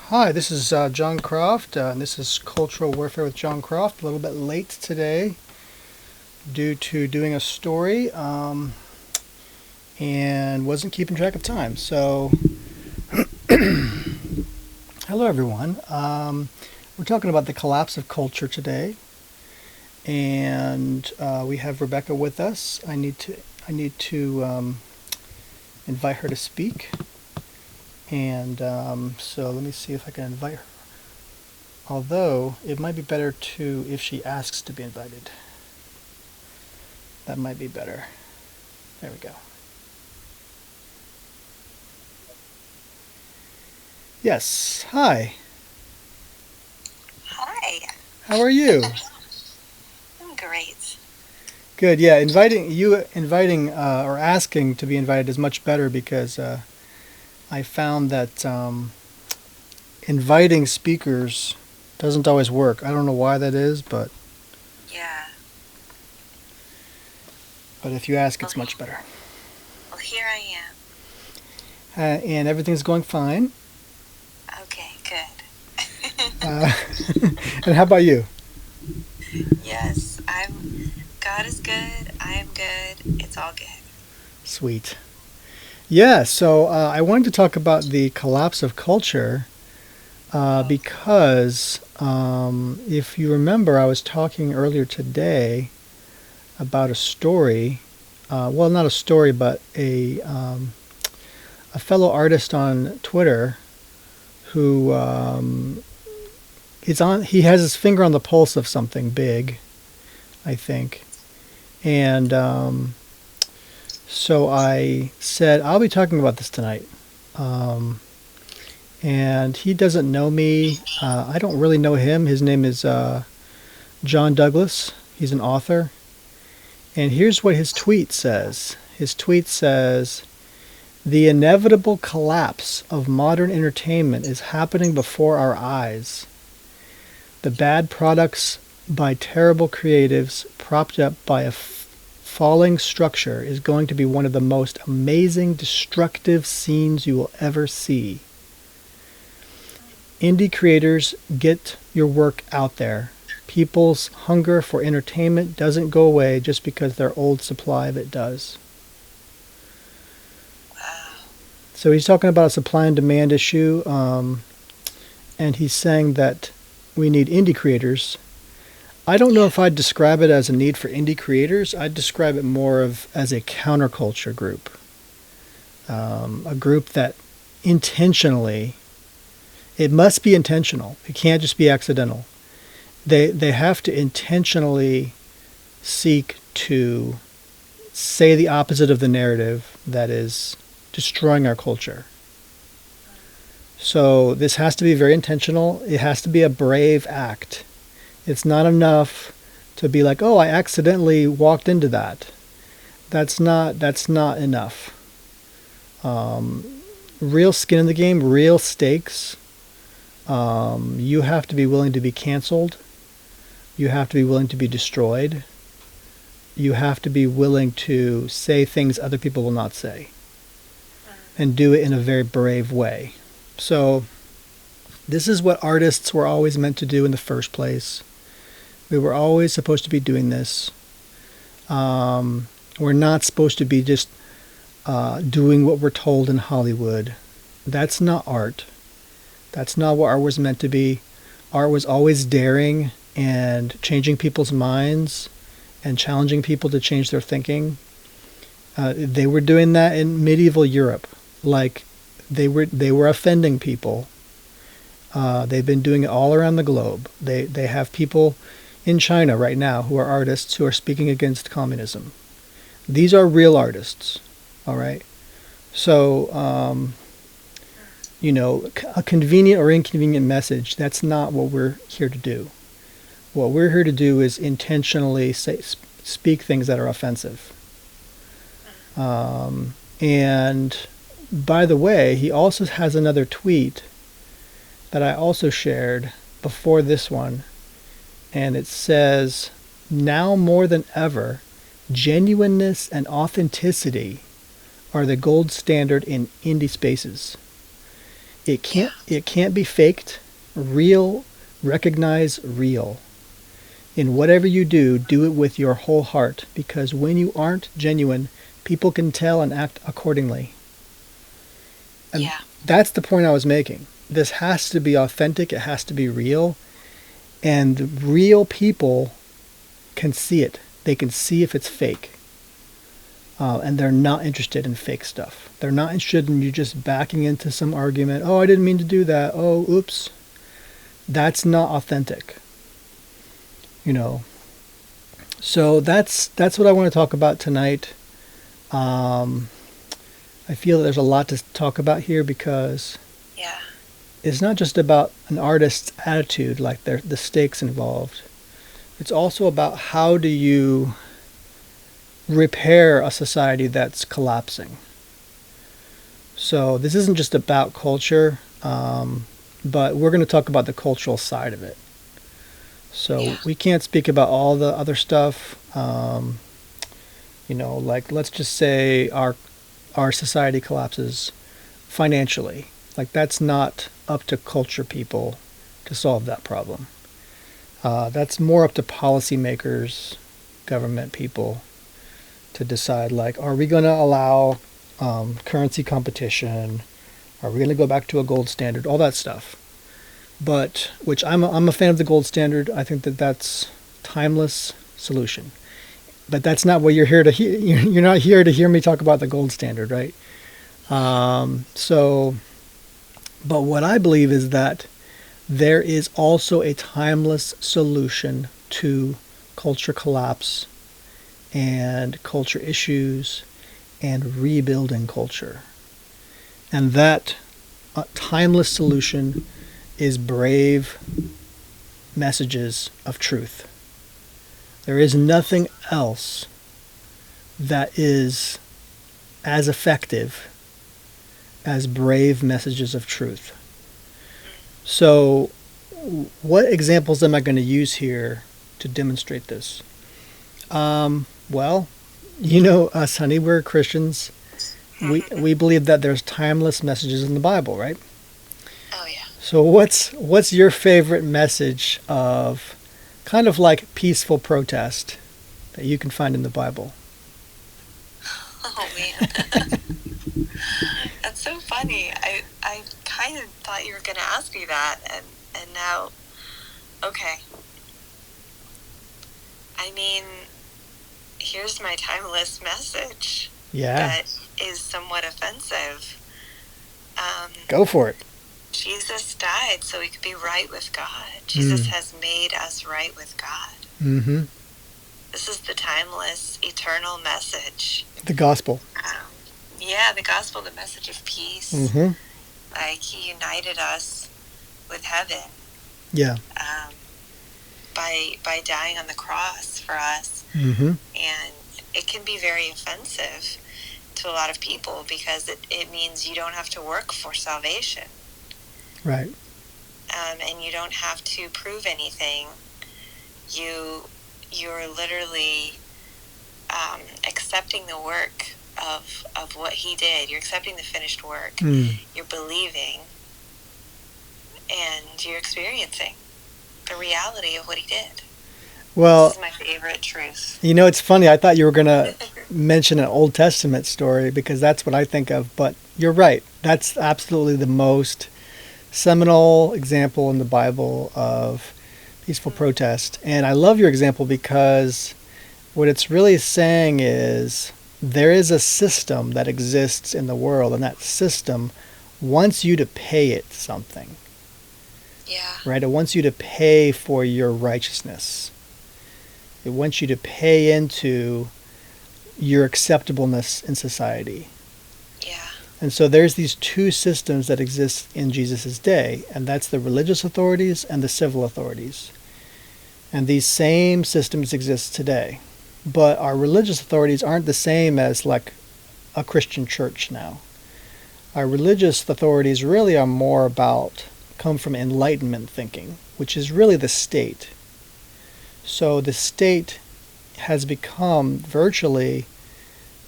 Hi, this is Jon Croft, and this is Cultural Warfare with Jon Croft. A little bit late today due to doing a story and wasn't keeping track of time. So, hello everyone. We're talking about the collapse of culture today, and we have Rebecca with us. I need to invite her to speak, and so let me see if I can invite her. Although, it might be better to if she asks to be invited. That might be better. There we go. Yes. Hi. Hi, How are you? I'm great. Good. Yeah, inviting or asking to be invited is much better because I found that inviting speakers doesn't always work. I don't know why that is, Yeah. but if you ask, Well, it's much better. well, here I am. And everything's going fine. Okay, good. Uh, and how about you? Yes, I'm. God is good. I am good. It's all good. Sweet. Yeah, so I wanted to talk about the collapse of culture because if you remember, I was talking earlier today about a story. Well, not a story, but a fellow artist on Twitter who is on. He has his finger on the pulse of something big, I think, and so I said I'll be talking about this tonight. Um, and he doesn't know me. I don't really know him. His name is John Douglas. He's an author. And here's what his tweet says. His tweet says, "The inevitable collapse of modern entertainment is happening before our eyes. The bad products by terrible creatives propped up by a falling structure is going to be one of the most amazing destructive scenes you will ever see. Indie creators, get your work out there. People's hunger for entertainment doesn't go away just because their old supply of it does." Wow. So he's talking about a supply and demand issue, and he's saying that we need indie creators. I don't know Yeah. if I'd describe it as a need for indie creators. I'd describe it more of as a counterculture group, a group that intentionally, it must be intentional. It can't just be accidental. They have to intentionally seek to say the opposite of the narrative that is destroying our culture. So this has to be very intentional. It has to be a brave act. It's not enough to be like, "Oh, I accidentally walked into that." That's not enough. Um, Real skin in the game, real stakes. You have to be willing to be canceled. You have to be willing to be destroyed. You have to be willing to say things other people will not say and do it in a very brave way. So, this is what artists were always meant to do in the first place. We were always supposed to be doing this. We're not supposed to be just doing what we're told in Hollywood. That's not art. That's not what art was meant to be. Art was always daring and changing people's minds and challenging people to change their thinking. They were doing that in medieval Europe. Like they were offending people. They've been doing it all around the globe. They have people in China right now who are artists who are speaking against communism. These are real artists. All right. So a convenient or inconvenient message. That's not what we're here to do. What we're here to do is intentionally speak things that are offensive. And by the way, he also has another tweet that I also shared before this one, and it says, "Now more than ever, genuineness and authenticity are the gold standard in indie spaces. Yeah. It can't be faked. Real, recognize real. In whatever you do, do it with your whole heart, because when you aren't genuine, people can tell and act accordingly. And Yeah. that's the point I was making. This has to be authentic, it has to be real, and real people can see it. They can see if it's fake. And they're not interested in fake stuff. They're not interested in you just backing into some argument. Oh, I didn't mean to do that. Oh, oops. That's not authentic. You know. So that's what I want to talk about tonight. I feel that there's a lot to talk about here because Yeah. it's not just about an artist's attitude, like the stakes involved. It's also about how do you repair a society that's collapsing. So this isn't just about culture, but we're going to talk about the cultural side of it. So Yeah. we can't speak about all the other stuff. Like let's just say our society collapses financially. Like that's not up to culture people to solve that problem. That's more up to policymakers, government people to decide. Like, are we going to allow currency competition? Are we going to go back to a gold standard? All that stuff. But which I'm a fan of the gold standard. I think that that's timeless solution. But that's not what you're here to hear. You're not here to hear me talk about the gold standard, right? So, but what I believe is that there is also a timeless solution to culture collapse and culture issues and rebuilding culture. And that timeless solution is brave messages of truth. There is nothing else that is as effective as brave messages of truth. So, what examples am I going to use here to demonstrate this? Well, you know us, honey, we're Christians. We believe that there's timeless messages in the Bible, right? Oh yeah. So what's your favorite message of kind of like peaceful protest that you can find in the Bible? Oh man. That's so funny. I kind of thought you were going to ask me that, and now, okay. I mean, here's my timeless message Yeah. that is somewhat offensive. Go for it. Jesus died so we could be right with God. Jesus has made us right with God. Mm-hmm. This is the timeless, eternal message. The gospel. Yeah, the gospel, the message of peace. Mm-hmm. Like he united us with heaven. Yeah. By dying on the cross for us. Mm-hmm. And it can be very offensive to a lot of people because it means you don't have to work for salvation. Right. And you don't have to prove anything. You're literally accepting the work of what he did. You're accepting the finished work. You're believing, and you're experiencing the reality of what he did. Well, this is my favorite truth. You know, it's funny. I thought you were going to mention an Old Testament story because that's what I think of. But you're right. That's absolutely the most seminal example in the Bible of peaceful protest. And I love your example because what it's really saying is there is a system that exists in the world, and that system wants you to pay it something. Yeah. Right? It wants you to pay for your righteousness. It wants you to pay into your acceptableness in society. Yeah. And so there's these two systems that exist in Jesus' day, and that's the religious authorities and the civil authorities. And these same systems exist today. But our religious authorities aren't the same as like a Christian church now. Our religious authorities really are more about, come from Enlightenment thinking, which is really the state. So the state has become virtually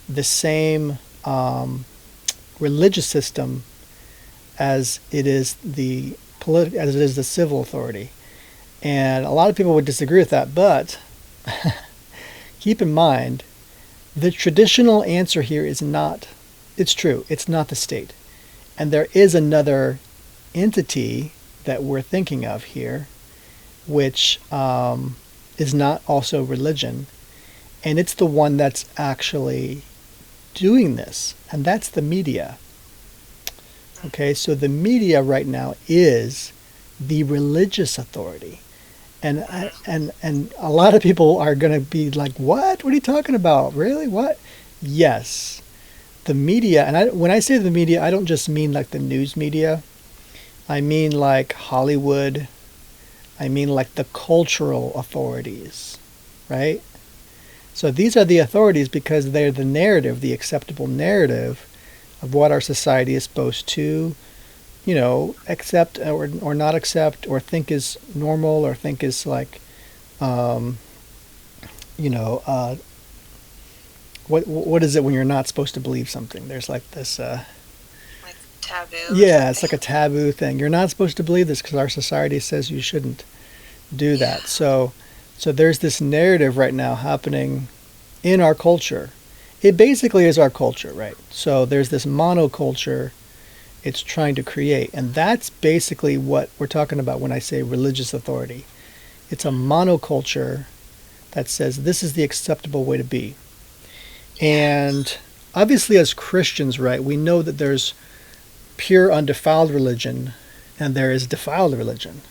the same religious system as it is the as it is the civil authority. And a lot of people would disagree with that, but keep in mind, the traditional answer here is not, it's true, it's not the state. And there is another entity that we're thinking of here, which is not also religion. And it's the one that's actually doing this, and that's the media. Okay, so the media right now is the religious authority. And a lot of people are going to be like, what? What are you talking about? Really? What? Yes. The media, and when I say the media, I don't just mean like the news media. I mean like Hollywood. I mean like the cultural authorities, right? So these are the authorities because they're the narrative, the acceptable narrative of what our society is supposed to, accept or not accept, or think is normal, or think is like, what is it when you're not supposed to believe something? There's like this, like taboo. Yeah, it's like a taboo thing. You're not supposed to believe this because our society says you shouldn't do that. So there's this narrative right now happening in our culture. It basically is our culture, right? So there's this monoculture it's trying to create. And that's basically what we're talking about when I say religious authority. It's a monoculture that says this is the acceptable way to be. And obviously as Christians, right, we know that there's pure undefiled religion and there is defiled religion.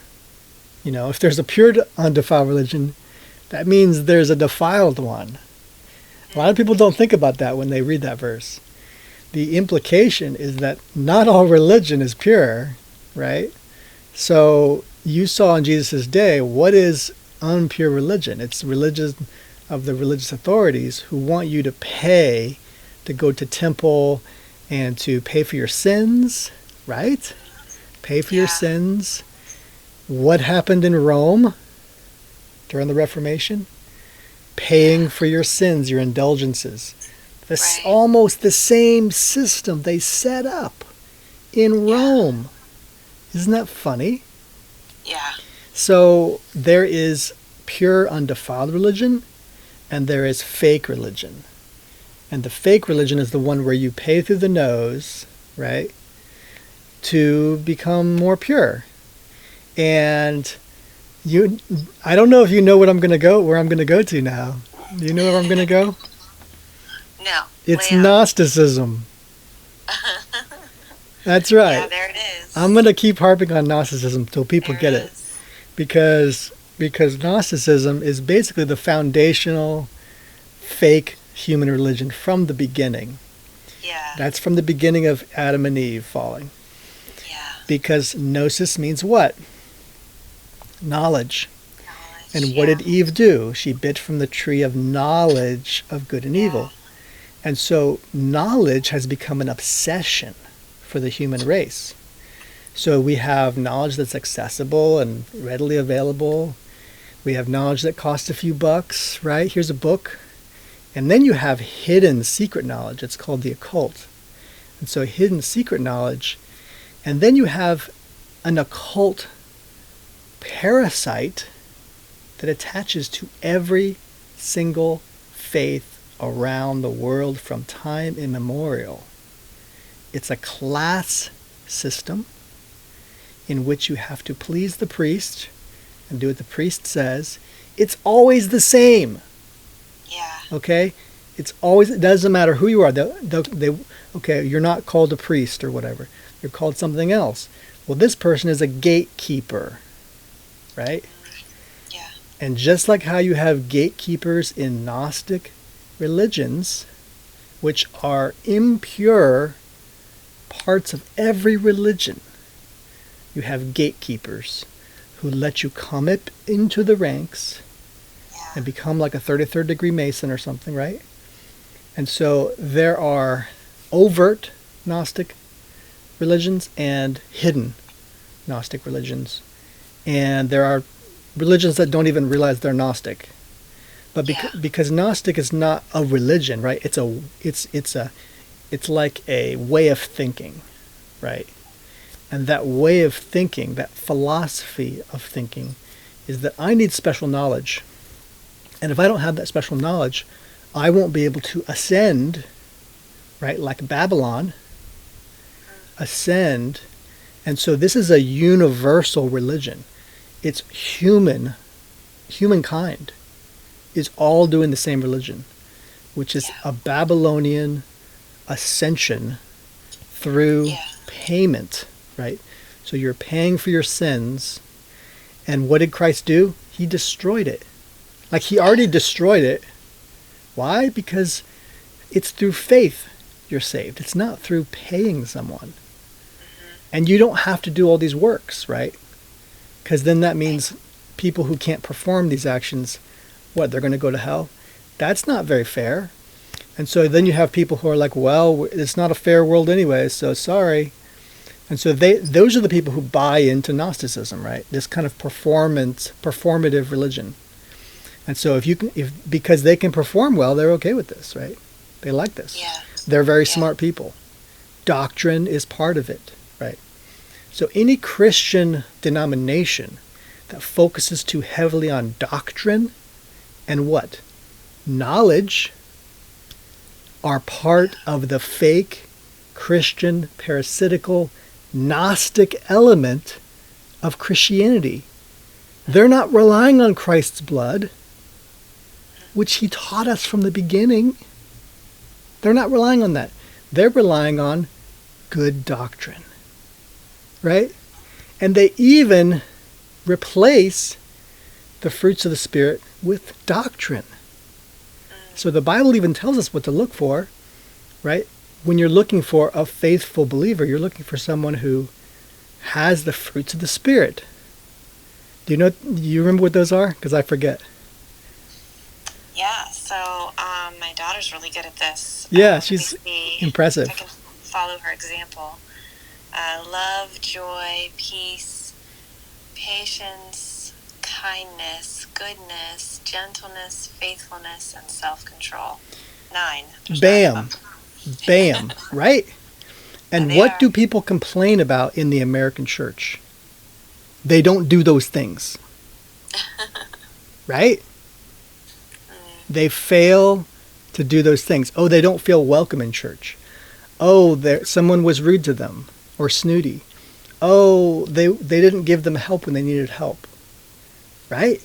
If there's a pure undefiled religion, that means there's a defiled one. A lot of people don't think about that when they read that verse. The implication is that not all religion is pure, right? So you saw in Jesus' day, what is unpure religion? It's religion of the religious authorities who want you to pay to go to temple and to pay for your sins, right? Pay for your sins. What happened in Rome during the Reformation? Paying for your sins, your indulgences. Almost the same system they set up in Rome. Isn't that funny? Yeah. So there is pure undefiled religion and there is fake religion. And the fake religion is the one where you pay through the nose, right, to become more pure. And I don't know if you know where I'm going to go to now. Do you know where I'm going to go? No. It's Gnosticism. That's right. Yeah, there it is. I'm going to keep harping on Gnosticism till people get it. Because Gnosticism is basically the foundational fake human religion from the beginning. Yeah. That's from the beginning of Adam and Eve falling. Yeah. Because gnosis means what? Knowledge. And what did Eve do? She bit from the tree of knowledge of good and evil. And so knowledge has become an obsession for the human race. So we have knowledge that's accessible and readily available. We have knowledge that costs a few bucks, right? Here's a book. And then you have hidden secret knowledge. It's called the occult. And so hidden secret knowledge. And then you have an occult parasite that attaches to every single faith around the world from time immemorial. It's a class system in which you have to please the priest and do what the priest says. It's always the same. Yeah. Okay? It doesn't matter who you are. Okay, you're not called a priest or whatever. You're called something else. Well, this person is a gatekeeper, right? Yeah. And just like how you have gatekeepers in Gnostic religions, which are impure parts of every religion, you have gatekeepers who let you come up into the ranks and become like a 33rd degree Mason or something, right? And so there are overt Gnostic religions and hidden Gnostic religions. And there are religions that don't even realize they're Gnostic. But because Gnostic is not a religion, right? It's like a way of thinking, right? And that way of thinking, that philosophy of thinking, is that I need special knowledge. And if I don't have that special knowledge, I won't be able to ascend, right? Like Babylon, ascend. And so this is a universal religion. It's humankind is all doing the same religion, which is a Babylonian ascension through payment, right? So you're paying for your sins. And what did Christ do? He destroyed it. Like he already destroyed it. Why? Because it's through faith you're saved. It's not through paying someone. And you don't have to do all these works, right? Because then that means people who can't perform these actions, what, they're going to go to hell? That's not very fair. And so then you have people who are like, well, it's not a fair world anyway, so sorry. And so those are the people who buy into Gnosticism, right? This kind of performative religion. And so because they can perform well, they're okay with this, right? They like this. Yeah. They're very smart people. Doctrine is part of it, right? So any Christian denomination that focuses too heavily on doctrine and what? Knowledge are part of the fake Christian parasitical Gnostic element of Christianity. They're not relying on Christ's blood, which he taught us from the beginning. They're not relying on that. They're relying on good doctrine, right? And they even replace the fruits of the Spirit with doctrine. So the Bible even tells us what to look for, right? When you're looking for a faithful believer, you're looking for someone who has the fruits of the Spirit. Do you remember what those are? Because I forget. Yeah, so my daughter's really good at this. Yeah, she's impressive. I can follow her example. Love, joy, peace, patience, kindness, goodness, gentleness, faithfulness, and self-control. 9. Bam. Bam. Right? And what do people complain about in the American church? They don't do those things. Right? They fail to do those things. Oh, they don't feel welcome in church. Oh, someone was rude to them or snooty. Oh, they didn't give them help when they needed help. Right?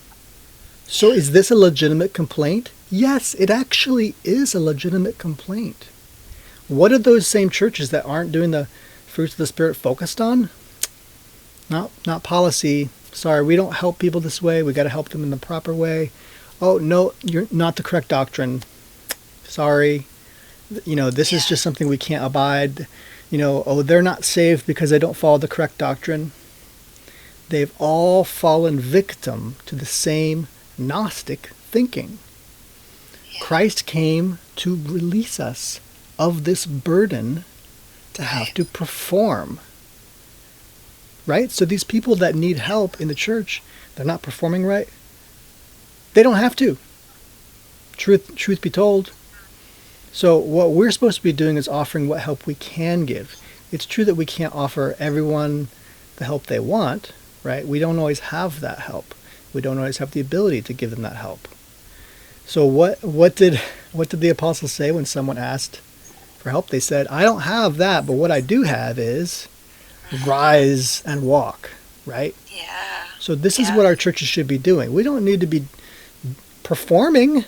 So is this a legitimate complaint? Yes, it actually is a legitimate complaint. What are those same churches that aren't doing the fruits of the Spirit focused on? Not policy. Sorry, we don't help people this way. We got to help them in the proper way. Oh, no, you're not the correct doctrine. Sorry. This is just something we can't abide. Oh, they're not saved because they don't follow the correct doctrine. They've all fallen victim to the same Gnostic thinking. Yeah. Christ came to release us of this burden to have to perform. Right? So these people that need help in the church, they're not performing right. They don't have to. Truth be told. So what we're supposed to be doing is offering what help we can give. It's true that we can't offer everyone the help they want, right? We don't always have that help. We don't always have the ability to give them that help. So what did the apostles say when someone asked for help? They said, I don't have that, but what I do have is rise and walk, right? Yeah. So this is what our churches should be doing. We don't need to be performing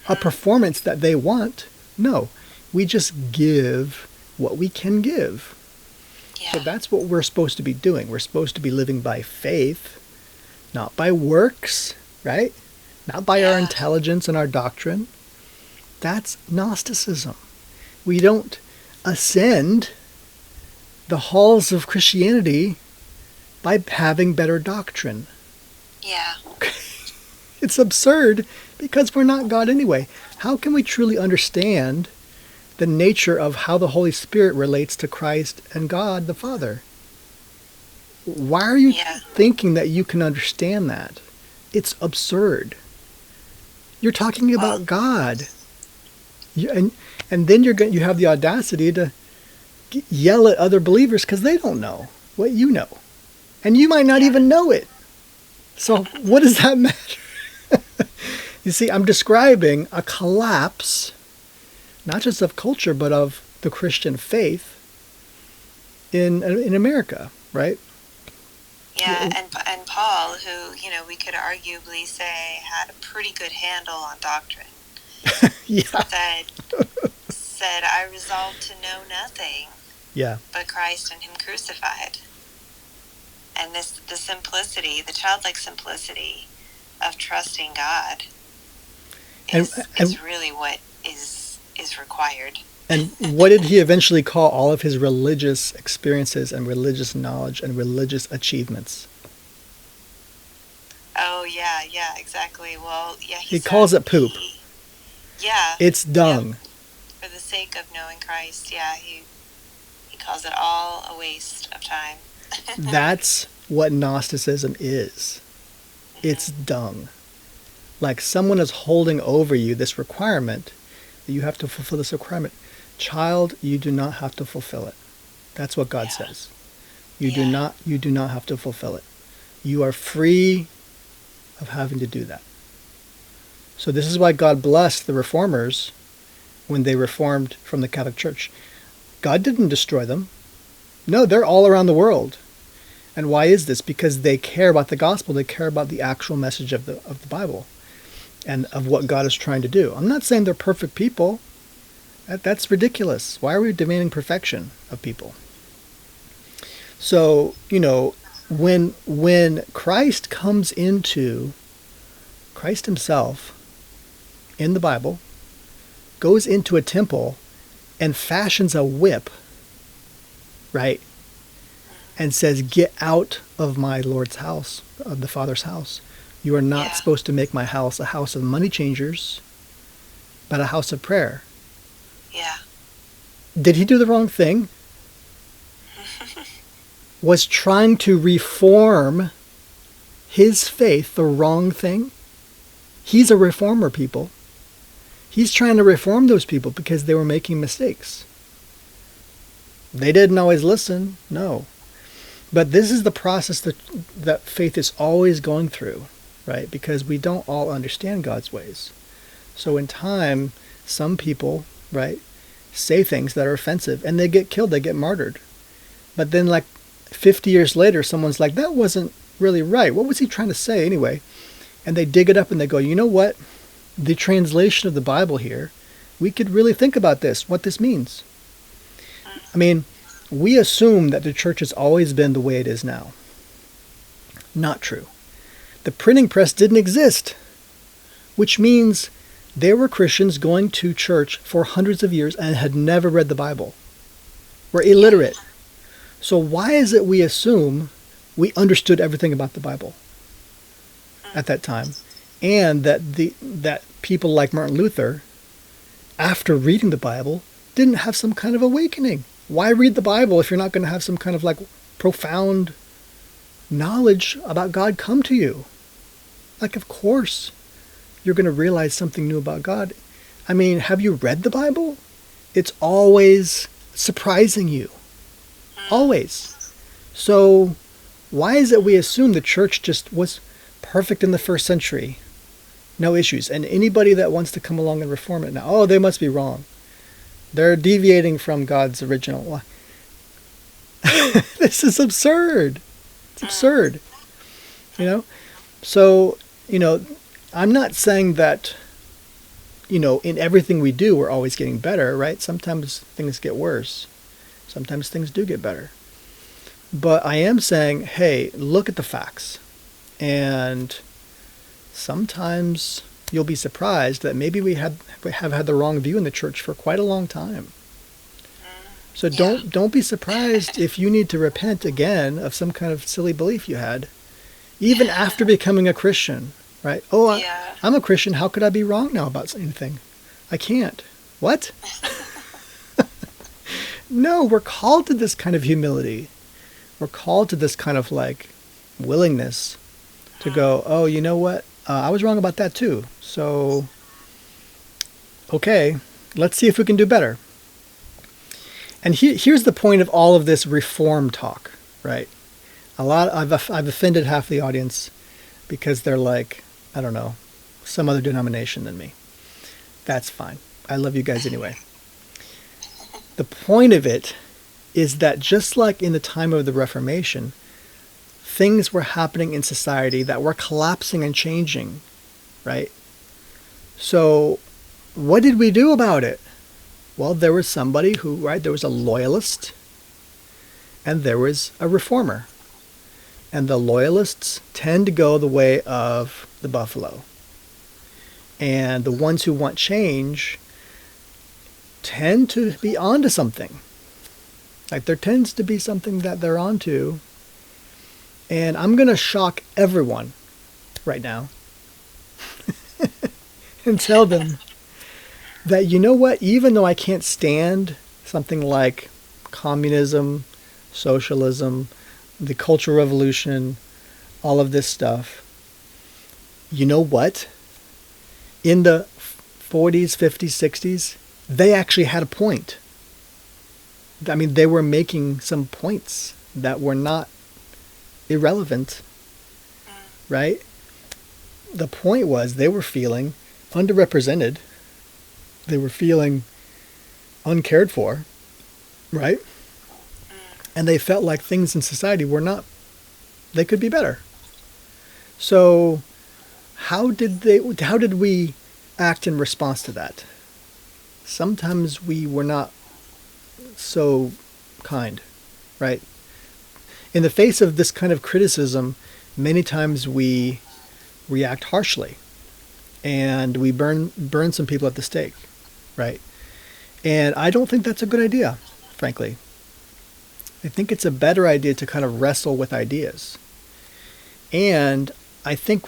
a performance that they want. No, we just give what we can give. Yeah. So that's what we're supposed to be doing. We're supposed to be living by faith, not by works, right? Not by our intelligence and our doctrine. That's Gnosticism. We don't ascend the halls of Christianity by having better doctrine. Yeah. It's absurd because we're not God anyway. How can we truly understand the nature of how the Holy Spirit relates to Christ and God the Father? Why are you thinking that you can understand that? It's absurd. You're talking about God. And then you have the audacity to yell at other believers because they don't know what you know. And you might not even know it. So what does that matter? You see, I'm describing a collapse, not just of culture, but of the Christian faith in America, right? Yeah, and Paul, who, you know, we could arguably say had a pretty good handle on doctrine, Yeah. said, I resolved to know nothing but Christ and him crucified. And the simplicity, the childlike simplicity of trusting God is really what is required. And what did he eventually call all of his religious experiences and religious knowledge and religious achievements? Oh, yeah, exactly. Well, yeah, he calls it poop. It's dung. Yep. For the sake of knowing Christ, he calls it all a waste of time. That's what Gnosticism is. It's dung. Like someone is holding over you this requirement that you have to fulfill this requirement. Child, you do not have to fulfill it. That's what God says. You do not have to fulfill it. You are free of having to do that. So this is why God blessed the reformers when they reformed from the Catholic Church. God didn't destroy them. No, they're all around the world. And why is this? Because they care about the gospel. They care about the actual message of the Bible and of what God is trying to do. I'm not saying they're perfect people. That's ridiculous. Why are we demanding perfection of people? So, you know, when Christ comes into, Christ himself in the Bible goes into a temple and fashions a whip, right? And says, get out of my Lord's house, of the Father's house. You are not supposed to make my house a house of money changers, but a house of prayer. Yeah. Did he do the wrong thing? Was trying to reform his faith the wrong thing? He's a reformer, people. He's trying to reform those people because they were making mistakes. They didn't always listen, no. But this is the process that faith is always going through, right? Because we don't all understand God's ways. So in time, some people, right, say things that are offensive and they get killed, they get martyred. But then like 50 years later, someone's like, that wasn't really right. What was he trying to say anyway? And they dig it up and they go, you know what? The translation of the Bible here, we could really think about this, what this means. I mean, we assume that the church has always been the way it is now. Not true. The printing press didn't exist, which means there were Christians going to church for hundreds of years and had never read the Bible. Were illiterate. So why is it we assume we understood everything about the Bible at that time? And that people like Martin Luther, after reading the Bible, didn't have some kind of awakening. Why read the Bible if you're not going to have some kind of like profound knowledge about God come to you? Like, of course, you're going to realize something new about God. I mean, have you read the Bible? It's always surprising you. Always. So why is it we assume the church just was perfect in the first century? No issues. And anybody that wants to come along and reform it now, oh, they must be wrong. They're deviating from God's original. This is absurd. It's absurd. You know? So, you know, I'm not saying that, you know, in everything we do, we're always getting better, right? Sometimes things get worse. Sometimes things do get better. But I am saying, hey, look at the facts. And sometimes you'll be surprised that maybe we have had the wrong view in the church for quite a long time. So don't be surprised if you need to repent again of some kind of silly belief you had, even after becoming a Christian, right? Oh, I'm a Christian. How could I be wrong now about anything? I can't. What? No, we're called to this kind of humility. We're called to this kind of like willingness to go, oh, you know what? I was wrong about that too. So, okay, let's see if we can do better. And here's the point of all of this reform talk, right? I've offended half the audience because they're like, I don't know, some other denomination than me. That's fine. I love you guys anyway. The point of it is that just like in the time of the Reformation, things were happening in society that were collapsing and changing, right? So what did we do about it? Well, there was somebody who, right, there was a loyalist and there was a reformer. And the loyalists tend to go the way of the buffalo. And the ones who want change tend to be onto something. Like there tends to be something that they're onto. And I'm going to shock everyone right now and tell them that, you know what, even though I can't stand something like communism, socialism, the Cultural Revolution, all of this stuff, you know what? In the 40s, 50s, 60s, they actually had a point. I mean, they were making some points that were not irrelevant, right? The point was they were feeling underrepresented. They were feeling uncared for, right? And they felt like things in society were not, they could be better. So how did we act in response to that? Sometimes we were not so kind, right? In the face of this kind of criticism, many times we react harshly and we burn some people at the stake, right? And I don't think that's a good idea, frankly. I think it's a better idea to kind of wrestle with ideas. And I think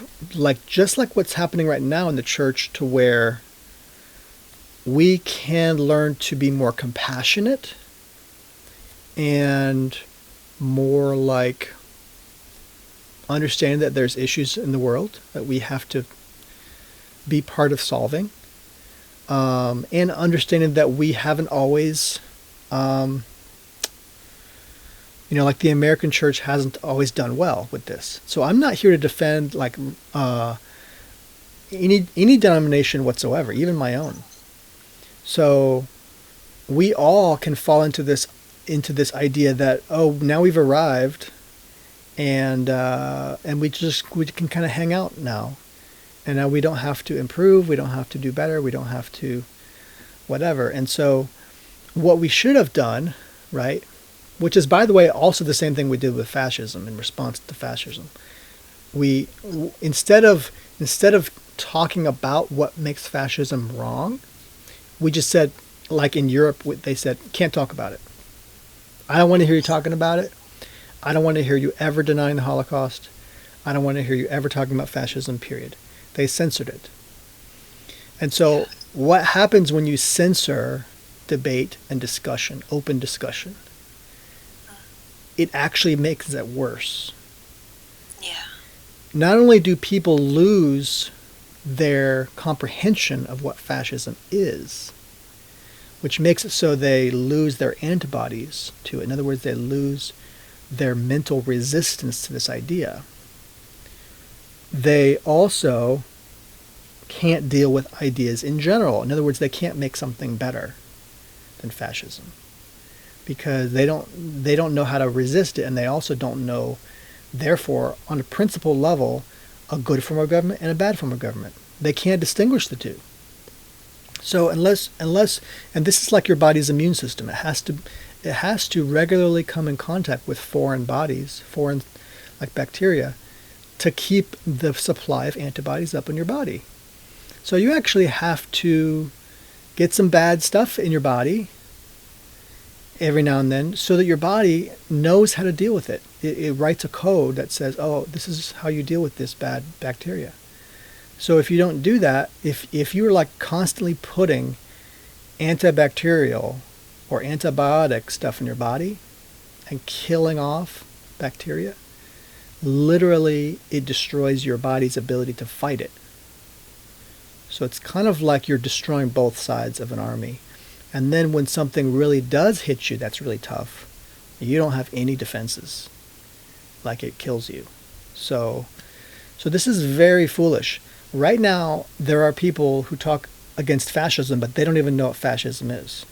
just like what's happening right now in the church, to where we can learn to be more compassionate and more like understand that there's issues in the world that we have to be part of solving, and understanding that we haven't always, like the American church hasn't always done well with this. So I'm not here to defend any denomination whatsoever, even my own. So we all can fall into this idea that, oh, now we've arrived, and we can kind of hang out now, and now we don't have to improve, we don't have to do better, we don't have to whatever. And so what we should have done, right, which is, by the way, also the same thing we did with fascism in response to fascism. We instead of talking about what makes fascism wrong, we just said, like in Europe, they said, can't talk about it. I don't want to hear you talking about it. I don't want to hear you ever denying the Holocaust. I don't want to hear you ever talking about fascism, period. They censored it. And so what happens when you censor debate and discussion, open discussion? It actually makes it worse. Yeah. Not only do people lose their comprehension of what fascism is, which makes it so they lose their antibodies to it. In other words, they lose their mental resistance to this idea. They also can't deal with ideas in general. In other words, they can't make something better than fascism, because they don't know how to resist it, and they also don't know, therefore, on a principle level, a good form of government and a bad form of government. They can't distinguish the two. So unless and this is like your body's immune system, it has to regularly come in contact with foreign bodies, foreign like bacteria, to keep the supply of antibodies up in your body. So you actually have to get some bad stuff in your body every now and then, so that your body knows how to deal with it. It writes a code that says, oh, this is how you deal with this bad bacteria. So if you don't do that, if you're like constantly putting antibacterial or antibiotic stuff in your body and killing off bacteria, literally it destroys your body's ability to fight it. So it's kind of like you're destroying both sides of an army. And then when something really does hit you that's really tough, you don't have any defenses. Like, it kills you. So this is very foolish. Right now, there are people who talk against fascism, but they don't even know what fascism is.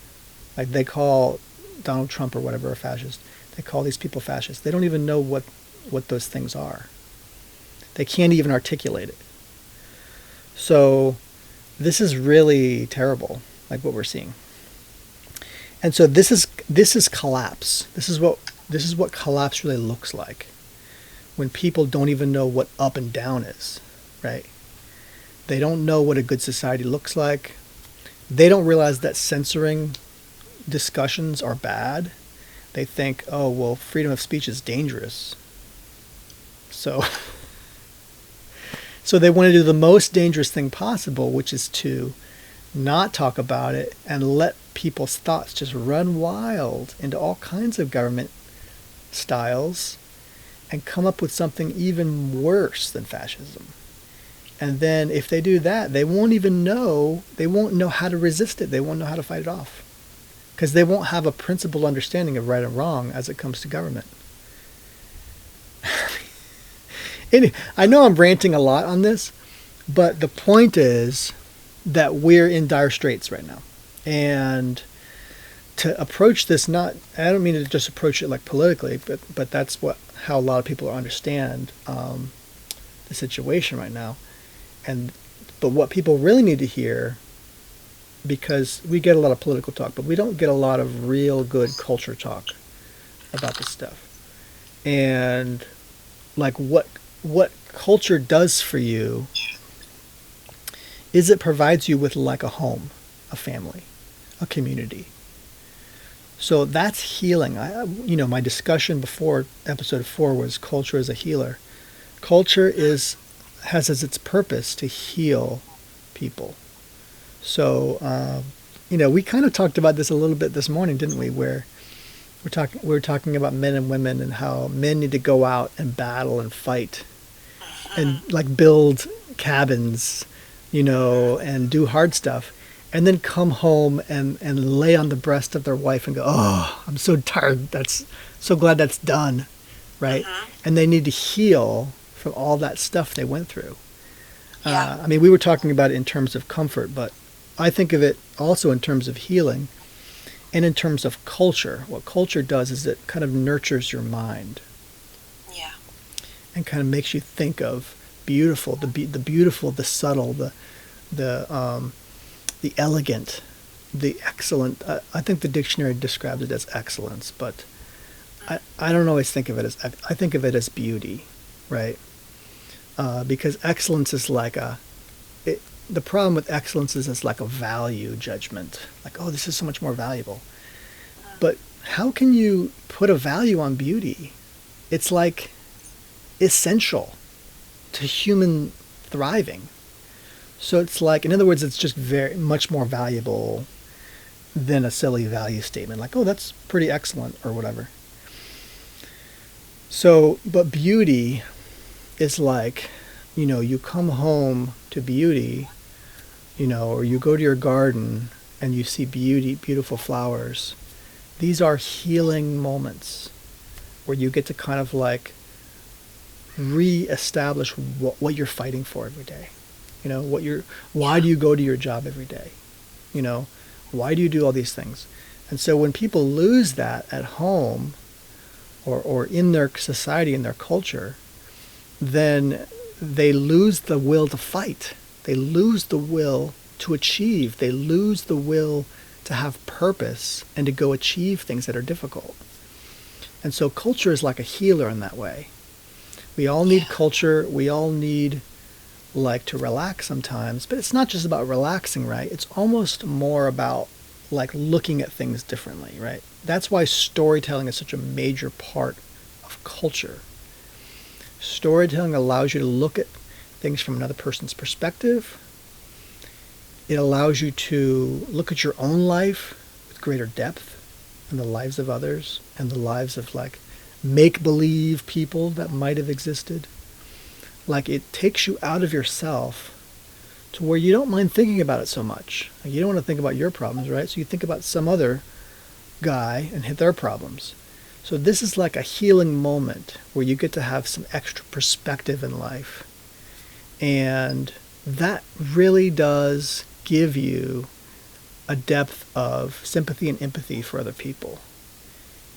Like, they call Donald Trump or whatever a fascist. They call these people fascists. They don't even know what those things are. They can't even articulate it. So this is really terrible, like what we're seeing. And so this is collapse. This is what collapse really looks like. When people don't even know what up and down is, right? They don't know what a good society looks like. They don't realize that censoring discussions are bad. They think, oh, well, freedom of speech is dangerous. So they want to do the most dangerous thing possible, which is to not talk about it and let people's thoughts just run wild into all kinds of government styles and come up with something even worse than fascism. And then if they do that, they won't know how to resist it. They won't know how to fight it off. Because they won't have a principled understanding of right and wrong as it comes to government. I know I'm ranting a lot on this, but the point is that we're in dire straits right now. And to approach this, I don't mean to just approach it like politically, but that's how a lot of people understand the situation right now. But what people really need to hear, because we get a lot of political talk, but we don't get a lot of real good culture talk about this stuff. And like what culture does for you is it provides you with like a home, a family, a community. So that's healing. My discussion before episode 4 was culture as a healer. Culture has as its purpose to heal people. So, we kind of talked about this a little bit this morning, didn't we? Where we were talking about men and women and how men need to go out and battle and fight and like build cabins, and do hard stuff. And then come home and lay on the breast of their wife and go, oh, I'm so tired. So glad that's done, right? And they need to heal from all that stuff they went through. Yeah. We were talking about it in terms of comfort, but I think of it also in terms of healing and in terms of culture. What culture does is it kind of nurtures your mind. Yeah. And kind of makes you think of beautiful, the beautiful, the subtle, the elegant, the excellent. I think the dictionary describes it as excellence, but I don't always think of it as. I think of it as beauty, right? Because excellence is like the problem with excellence is it's like a value judgment. Like, oh, this is so much more valuable. But how can you put a value on beauty? It's like essential to human thriving. So it's like, in other words, it's just very much more valuable than a silly value statement. Like, oh, that's pretty excellent or whatever. So, but beauty is like, you come home to beauty, or you go to your garden and you see beautiful flowers. These are healing moments where you get to kind of like re-establish what you're fighting for every day. Why do you go to your job every day? Why do you do all these things? And so when people lose that at home or in their society, in their culture, then they lose the will to fight. They lose the will to achieve. They lose the will to have purpose and to go achieve things that are difficult. And so culture is like a healer in that way. We all need culture. We all need like to relax sometimes, but it's not just about relaxing, right? It's almost more about like looking at things differently, right? That's why storytelling is such a major part of culture. Storytelling allows you to look at things from another person's perspective. It allows you to look at your own life with greater depth and the lives of others and the lives of like make-believe people that might have existed. Like it takes you out of yourself to where you don't mind thinking about it so much. Like, you don't want to think about your problems, right? So you think about some other guy and hit their problems. So this is like a healing moment where you get to have some extra perspective in life. And that really does give you a depth of sympathy and empathy for other people.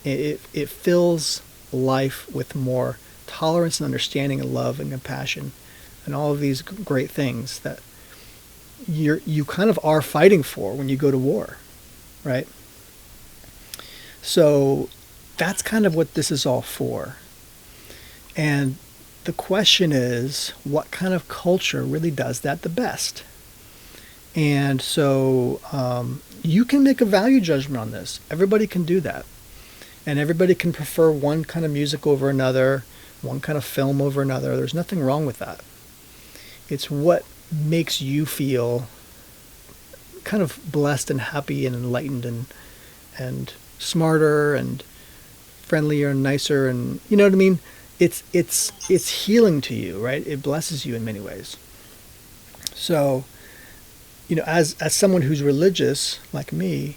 It fills life with more tolerance and understanding and love and compassion and all of these great things that you kind of are fighting for when you go to war, right? So that's kind of what this is all for. And the question is, what kind of culture really does that the best? And so you can make a value judgment on this. Everybody can do that. And everybody can prefer one kind of music over another, one kind of film over another. There's nothing wrong with that. It's what makes you feel kind of blessed and happy and enlightened and smarter and friendlier and nicer, and you know what I mean? It's healing to you, right? It blesses you in many ways. So, as someone who's religious like me,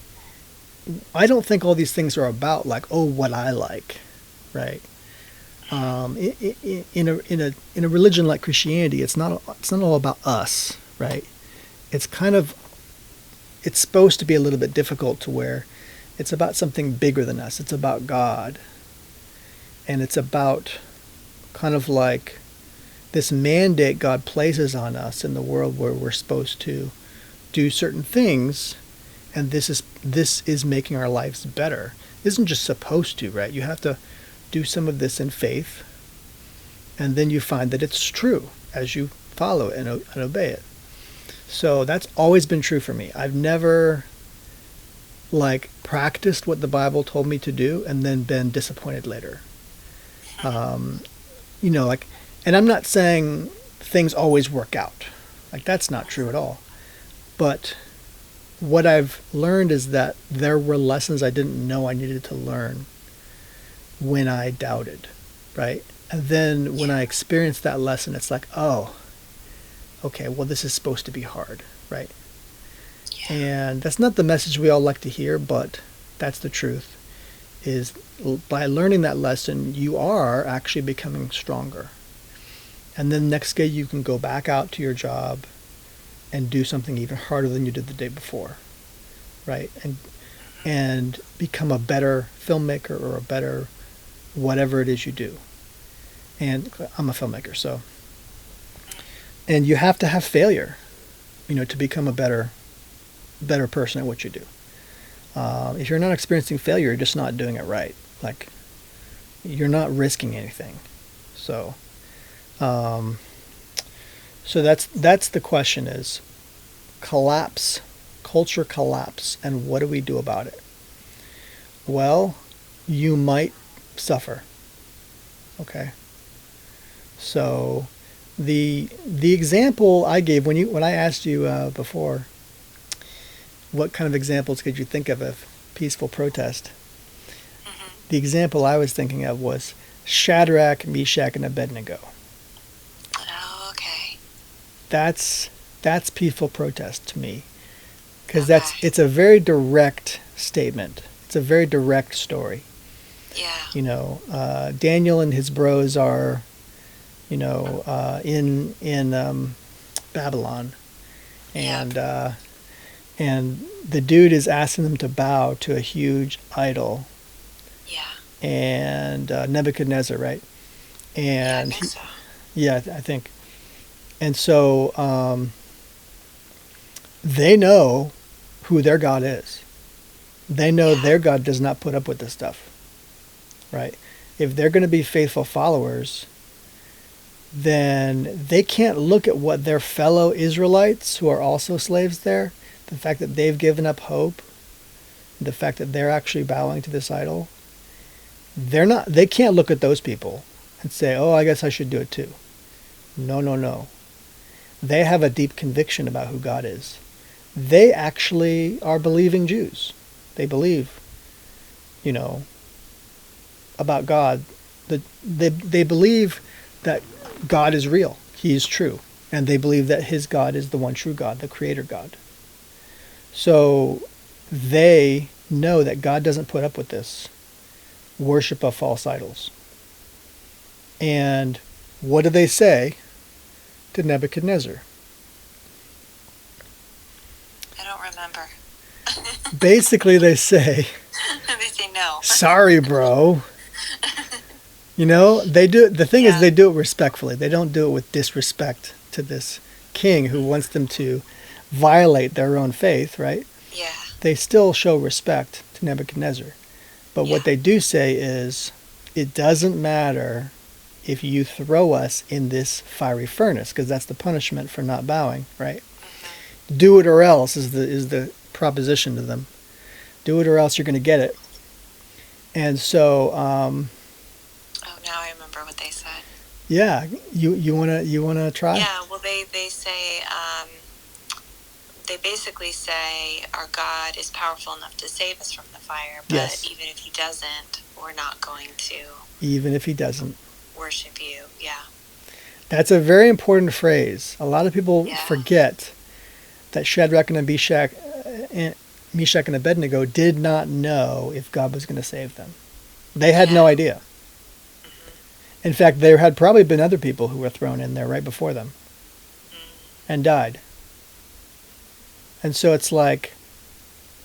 I don't think all these things are about like, oh, what I like, right? In a religion like Christianity, it's not all about us, right? It's supposed to be a little bit difficult to where it's about something bigger than us. It's about God, and it's about kind of like this mandate God places on us in the world where we're supposed to do certain things, and this is making our lives better. It isn't just supposed to, right? You have to do some of this in faith, and then you find that it's true as you follow it and obey it. So that's always been true for me. I've never practiced what the Bible told me to do and then been disappointed later. And I'm not saying things always work out. That's not true at all. But what I've learned is that there were lessons I didn't know I needed to learn when I doubted, right? And then when I experienced that lesson, it's like, oh, okay, well, this is supposed to be hard, right? Yeah. And that's not the message we all like to hear, but that's the truth, is by learning that lesson, you are actually becoming stronger. And then next day you can go back out to your job and do something even harder than you did the day before, right? And become a better filmmaker or a better whatever it is you do. And I'm a filmmaker, so. And you have to have failure, to become a better person at what you do. If you're not experiencing failure, you're just not doing it right. You're not risking anything. So that's the question, is culture collapse, and what do we do about it? Well, you might suffer. Okay. So the example I gave when I asked you before, what kind of examples could you think of peaceful protest? Mm-hmm. The example I was thinking of was Shadrach, Meshach, and Abednego. Oh, okay. That's peaceful protest to me, because it's a very direct statement. It's a very direct story. Yeah. Daniel and his bros are, in Babylon, and and the dude is asking them to bow to a huge idol. Yeah. And Nebuchadnezzar, right? And yeah, I think so. Yeah, I think. And so they know who their God is. They know their God does not put up with this stuff, right? If they're going to be faithful followers, then they can't look at what their fellow Israelites, who are also slaves there, the fact that they've given up hope, the fact that they're actually bowing to this idol. They can't look at those people and say, oh, I guess I should do it too. No. They have a deep conviction about who God is. They actually are believing Jews. They believe, about God. They believe that God is real. He is true. And they believe that his God is the one true God, the creator God. So they know that God doesn't put up with this worship of false idols. And what do they say to Nebuchadnezzar? I don't remember. Basically, they say, They say no. sorry, bro. You know, they do. The thing is, Yeah. they do it respectfully. They don't do it with disrespect to this king who wants them to violate their own faith, right? Yeah. They still show respect to Nebuchadnezzar. But what they do say is, it doesn't matter if you throw us in this fiery furnace, because that's the punishment for not bowing, right? Mm-hmm. Do it or else is the proposition to them. Do it or else you're going to get it. And so, Oh, now I remember what they said. yeah, you wanna try? Yeah. Well, they say they basically say our God is powerful enough to save us from the fire, but Yes. even if he doesn't, we're not going to Even if he doesn't. worship you. Yeah. That's a very important phrase. A lot of people Yeah. forget that Shadrach and Meshach and Abednego did not know if God was going to save them. They had no idea. In fact, there had probably been other people who were thrown in there right before them and died. And so it's like,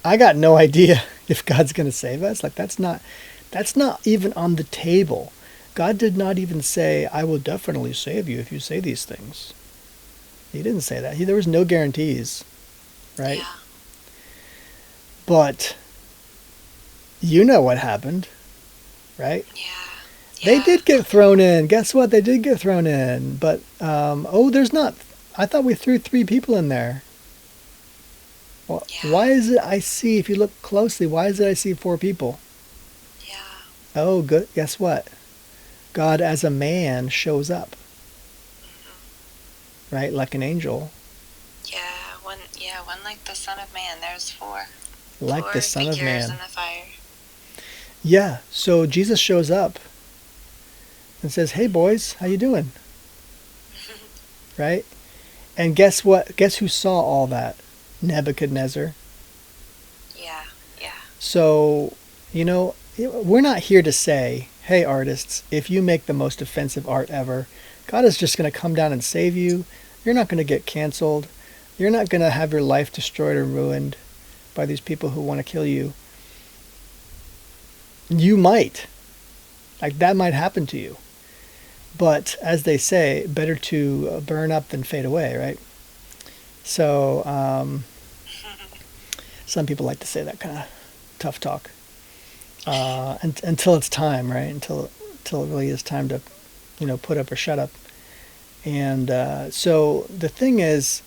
I got no idea if God's going to save us. Like, that's not even on the table. God did not even say, I will definitely save you if you say these things. He didn't say that. There was no guarantees, right? Yeah. But you know what happened, right? Yeah. They did get thrown in. Guess what? They did get thrown in. But, there's not. I thought we threw 3 people in there. Well, why is it I see, if you look closely, why is it I see 4 people? Yeah. Oh, good. Guess what? God as a man shows up. Right? Like an angel. One like the Son of Man. There's 4. Like 4 the Son of figures Man. in the fire. Yeah. So Jesus shows up and says, hey, boys, how you doing? Right? And guess what? Guess who saw all that? Nebuchadnezzar. Yeah. Yeah. So, we're not here to say, hey, artists, if you make the most offensive art ever, God is just going to come down and save you. You're not going to get canceled. You're not going to have your life destroyed or ruined by these people who want to kill you. You might. Like, that might happen to you. But, as they say, better to burn up than fade away, right? So, some people like to say that kind of tough talk. Until it's time, right? Until it really is time to, put up or shut up. And so the thing is,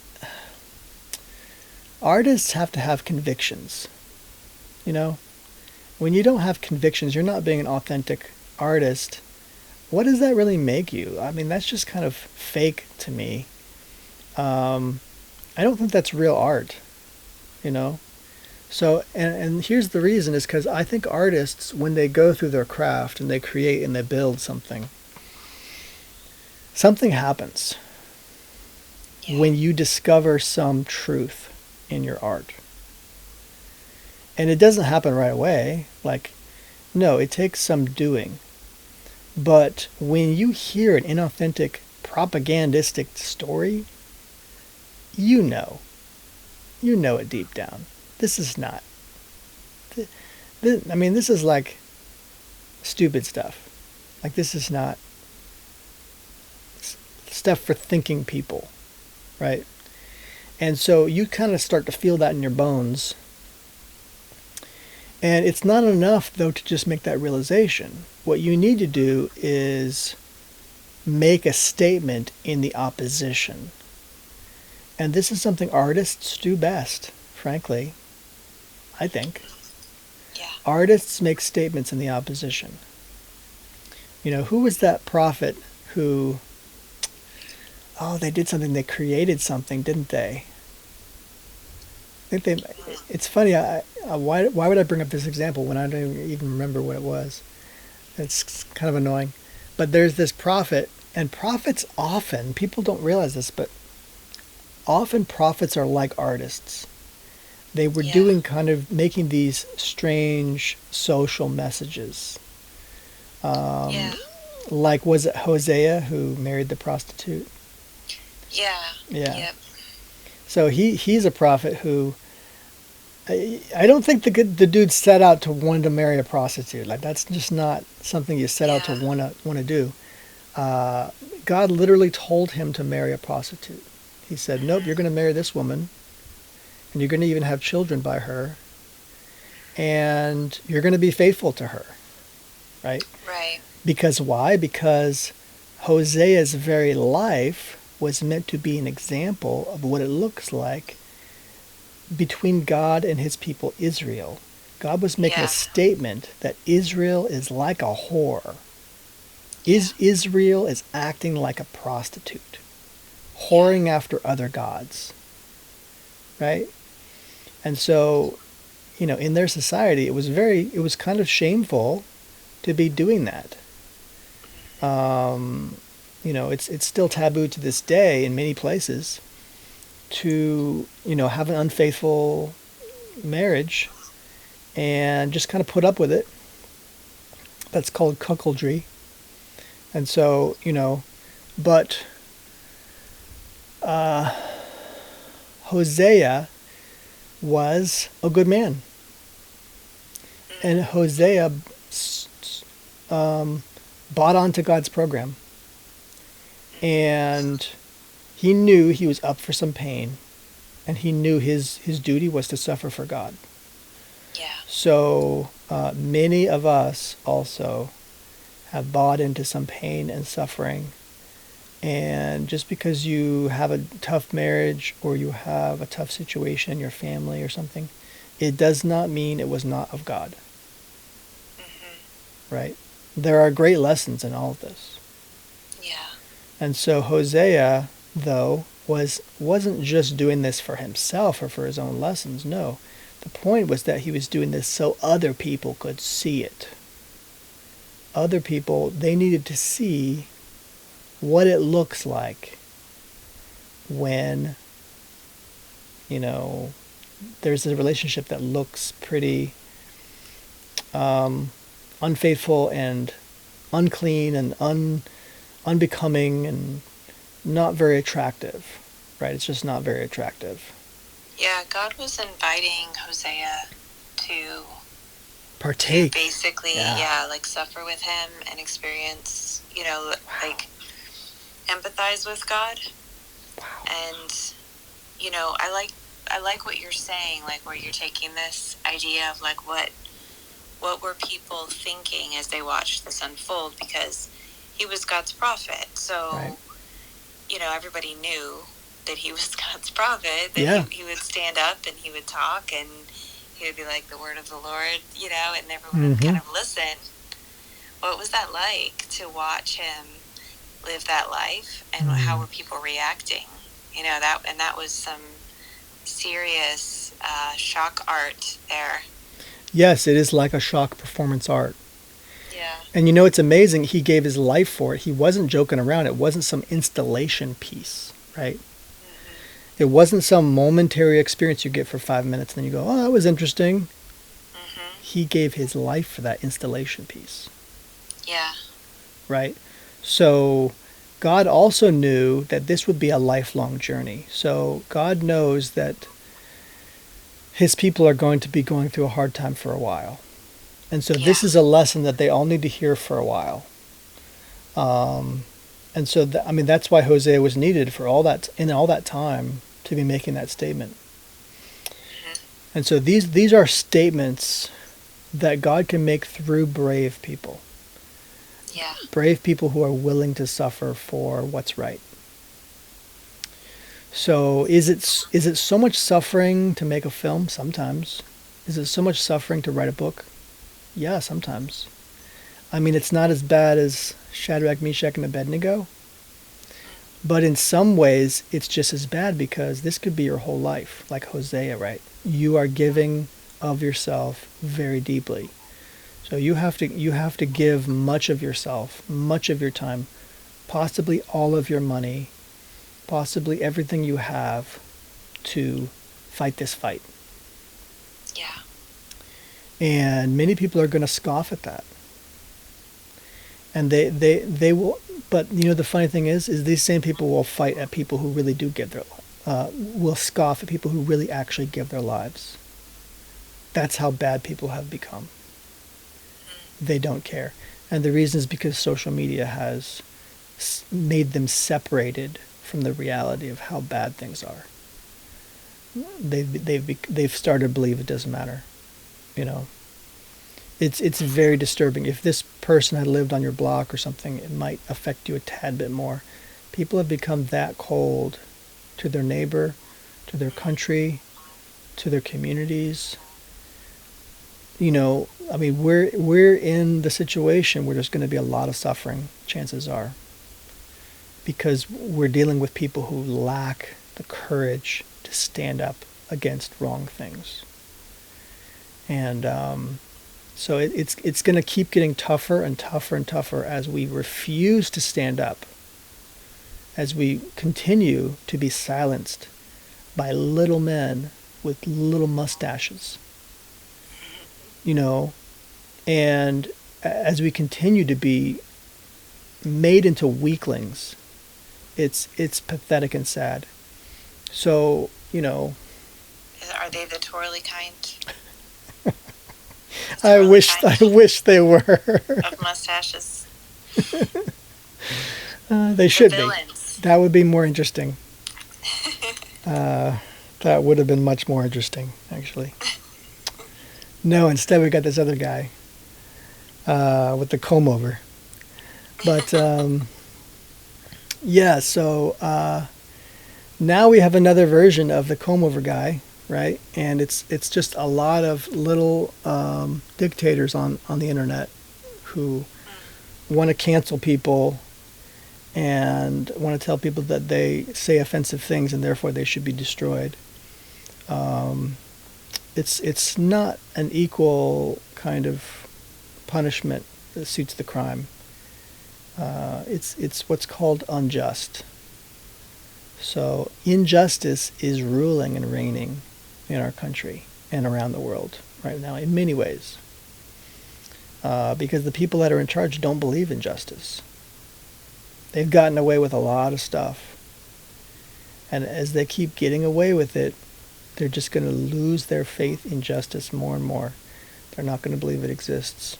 artists have to have convictions. When you don't have convictions, you're not being an authentic artist. What does that really make you? I mean, that's just kind of fake to me. I don't think that's real art, So, and here's the reason, is because I think artists, when they go through their craft and they create and they build something happens when you discover some truth in your art. And it doesn't happen right away. No, it takes some doing. But when you hear an inauthentic, propagandistic story, you know it deep down. This is not. This is like stupid stuff. Like, this is not stuff for thinking people, right? And so you kind of start to feel that in your bones. And it's not enough, though, to just make that realization. What you need to do is make a statement in the opposition. And this is something artists do best, frankly, I think. Yeah. Artists make statements in the opposition. Who was that prophet who, they did something, they created something, didn't they? It's funny, why would I bring up this example when I don't even remember what it was? It's kind of annoying. But there's this prophet, and prophets often, people don't realize this, but often prophets are like artists. They were Yeah. doing kind of making these strange social messages. Yeah. Like, was it Hosea who married the prostitute? Yeah. Yeah. Yep. So he's a prophet who I don't think the dude set out to want to marry a prostitute. Like, that's just not something you set out to Yeah. want to do. God literally told him to marry a prostitute. He said, "Nope, you're Mm-hmm. going to marry this woman, and you're going to even have children by her, and you're going to be faithful to her." Right? Right. Because why? Because Hosea's very life was meant to be an example of what it looks like between God and his people Israel. God was making a Yeah. statement that Israel is like a whore. Yeah. Israel is acting like a prostitute, Yeah. whoring after other gods, right? And so, in their society, it was kind of shameful to be doing that. It's still taboo to this day in many places to, have an unfaithful marriage and just kind of put up with it. That's called cuckoldry. And so, but Hosea was a good man. And Hosea bought onto God's program. And he knew he was up for some pain. And he knew his duty was to suffer for God. Yeah. So many of us also have bought into some pain and suffering. And just because you have a tough marriage or you have a tough situation in your family or something, it does not mean it was not of God. Mm-hmm. Right? There are great lessons in all of this. Yeah. And so Hosea, though, wasn't just doing this for himself or for his own lessons. No. The point was that he was doing this so other people could see it. Other people, they needed to see what it looks like when, there's a relationship that looks pretty unfaithful and unclean and unbecoming and not very attractive, right? It's just not very attractive. Yeah, God was inviting Hosea to Partake. basically, Yeah. like suffer with him and experience, Wow. like empathize with God. Wow. And I like what you're saying, like where you're taking this idea of like what were people thinking as they watched this unfold, because he was God's prophet. So, Right. Everybody knew that he was God's prophet, that Yeah. he would stand up and he would talk and he would be like the word of the Lord, and everyone would kind of listen. What was that like to watch him live that life, and how were people reacting? That was some serious shock art there. Yes, it is like a shock performance art. Yeah. And it's amazing. He gave his life for it. He wasn't joking around. It wasn't some installation piece, right? Mm-hmm. It wasn't some momentary experience you get for 5 minutes and then you go, oh, that was interesting. Mm-hmm. He gave his life for that installation piece. Yeah. Right? So God also knew that this would be a lifelong journey. So God knows that his people are going to be going through a hard time for a while. And so this is a lesson that they all need to hear for a while. And so, that's why Hosea was needed for all that time to be making that statement. Mm-hmm. And so these are statements that God can make through brave people. Yeah. Brave people who are willing to suffer for what's right. So is it so much suffering to make a film? Sometimes. Is it so much suffering to write a book? Yeah, sometimes. It's not as bad as Shadrach, Meshach, and Abednego. But in some ways, it's just as bad, because this could be your whole life, like Hosea, right? You are giving of yourself very deeply. So you have to give much of yourself, much of your time, possibly all of your money, possibly everything you have to fight this fight. Yeah. And many people are going to scoff at that. And they will, but the funny thing is these same people will fight at people who really do give their, will scoff at people who really actually give their lives. That's how bad people have become. They don't care. And the reason is because social media has made them separated from the reality of how bad things are. They've started to believe it doesn't matter. It's very disturbing. If this person had lived on your block or something, it might affect you a tad bit more. People have become that cold to their neighbor, to their country, to their communities. We're in the situation where there's going to be a lot of suffering, chances are, because we're dealing with people who lack the courage to stand up against wrong things. And so it's going to keep getting tougher and tougher and tougher as we refuse to stand up, as we continue to be silenced by little men with little mustaches. And as we continue to be made into weaklings, it's pathetic and sad. So, Are they the twirly kind? I wish they were. Of mustaches. They should be. Villains. That would be more interesting. That would have been much more interesting, actually. No, instead we got this other guy with the comb over. But yeah, so now we have another version of the comb over guy, right? And it's just a lot of little dictators on the internet who want to cancel people and want to tell people that they say offensive things and therefore they should be destroyed. It's not an equal kind of punishment that suits the crime. It's what's called unjust. So injustice is ruling and reigning in our country and around the world right now in many ways. Because the people that are in charge don't believe in justice. They've gotten away with a lot of stuff. And as they keep getting away with it, they're just going to lose their faith in justice more and more. They're not going to believe it exists.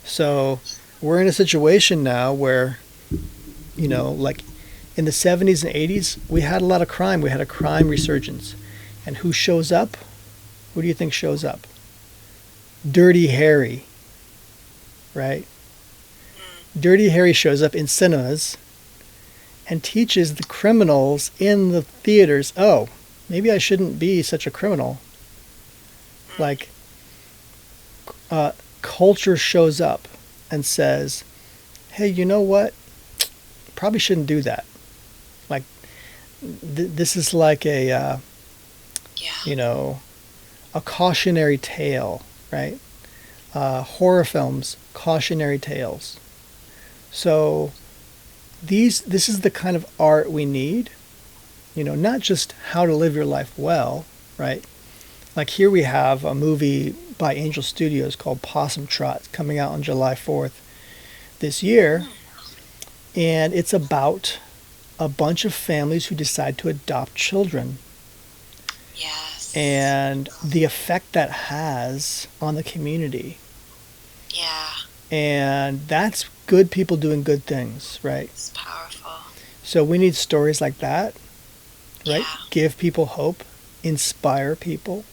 So we're in a situation now where, like in the 70s and 80s, we had a lot of crime. We had a crime resurgence. And who shows up? Who do you think shows up? Dirty Harry, right? Dirty Harry shows up in cinemas and teaches the criminals in the theaters, oh, maybe I shouldn't be such a criminal. Like, culture shows up and says, hey, you know what? Probably shouldn't do that. Like, this is like a cautionary tale, right? Horror films, cautionary tales. So this is the kind of art we need, not just how to live your life well, right? Like here we have a movie by Angel Studios called Possum Trot coming out on July 4th this year. And it's about a bunch of families who decide to adopt children. Yes. And the effect that has on the community. Yeah. And that's good people doing good things, right? It's powerful. So we need stories like that, right? Yeah. Give people hope, inspire people.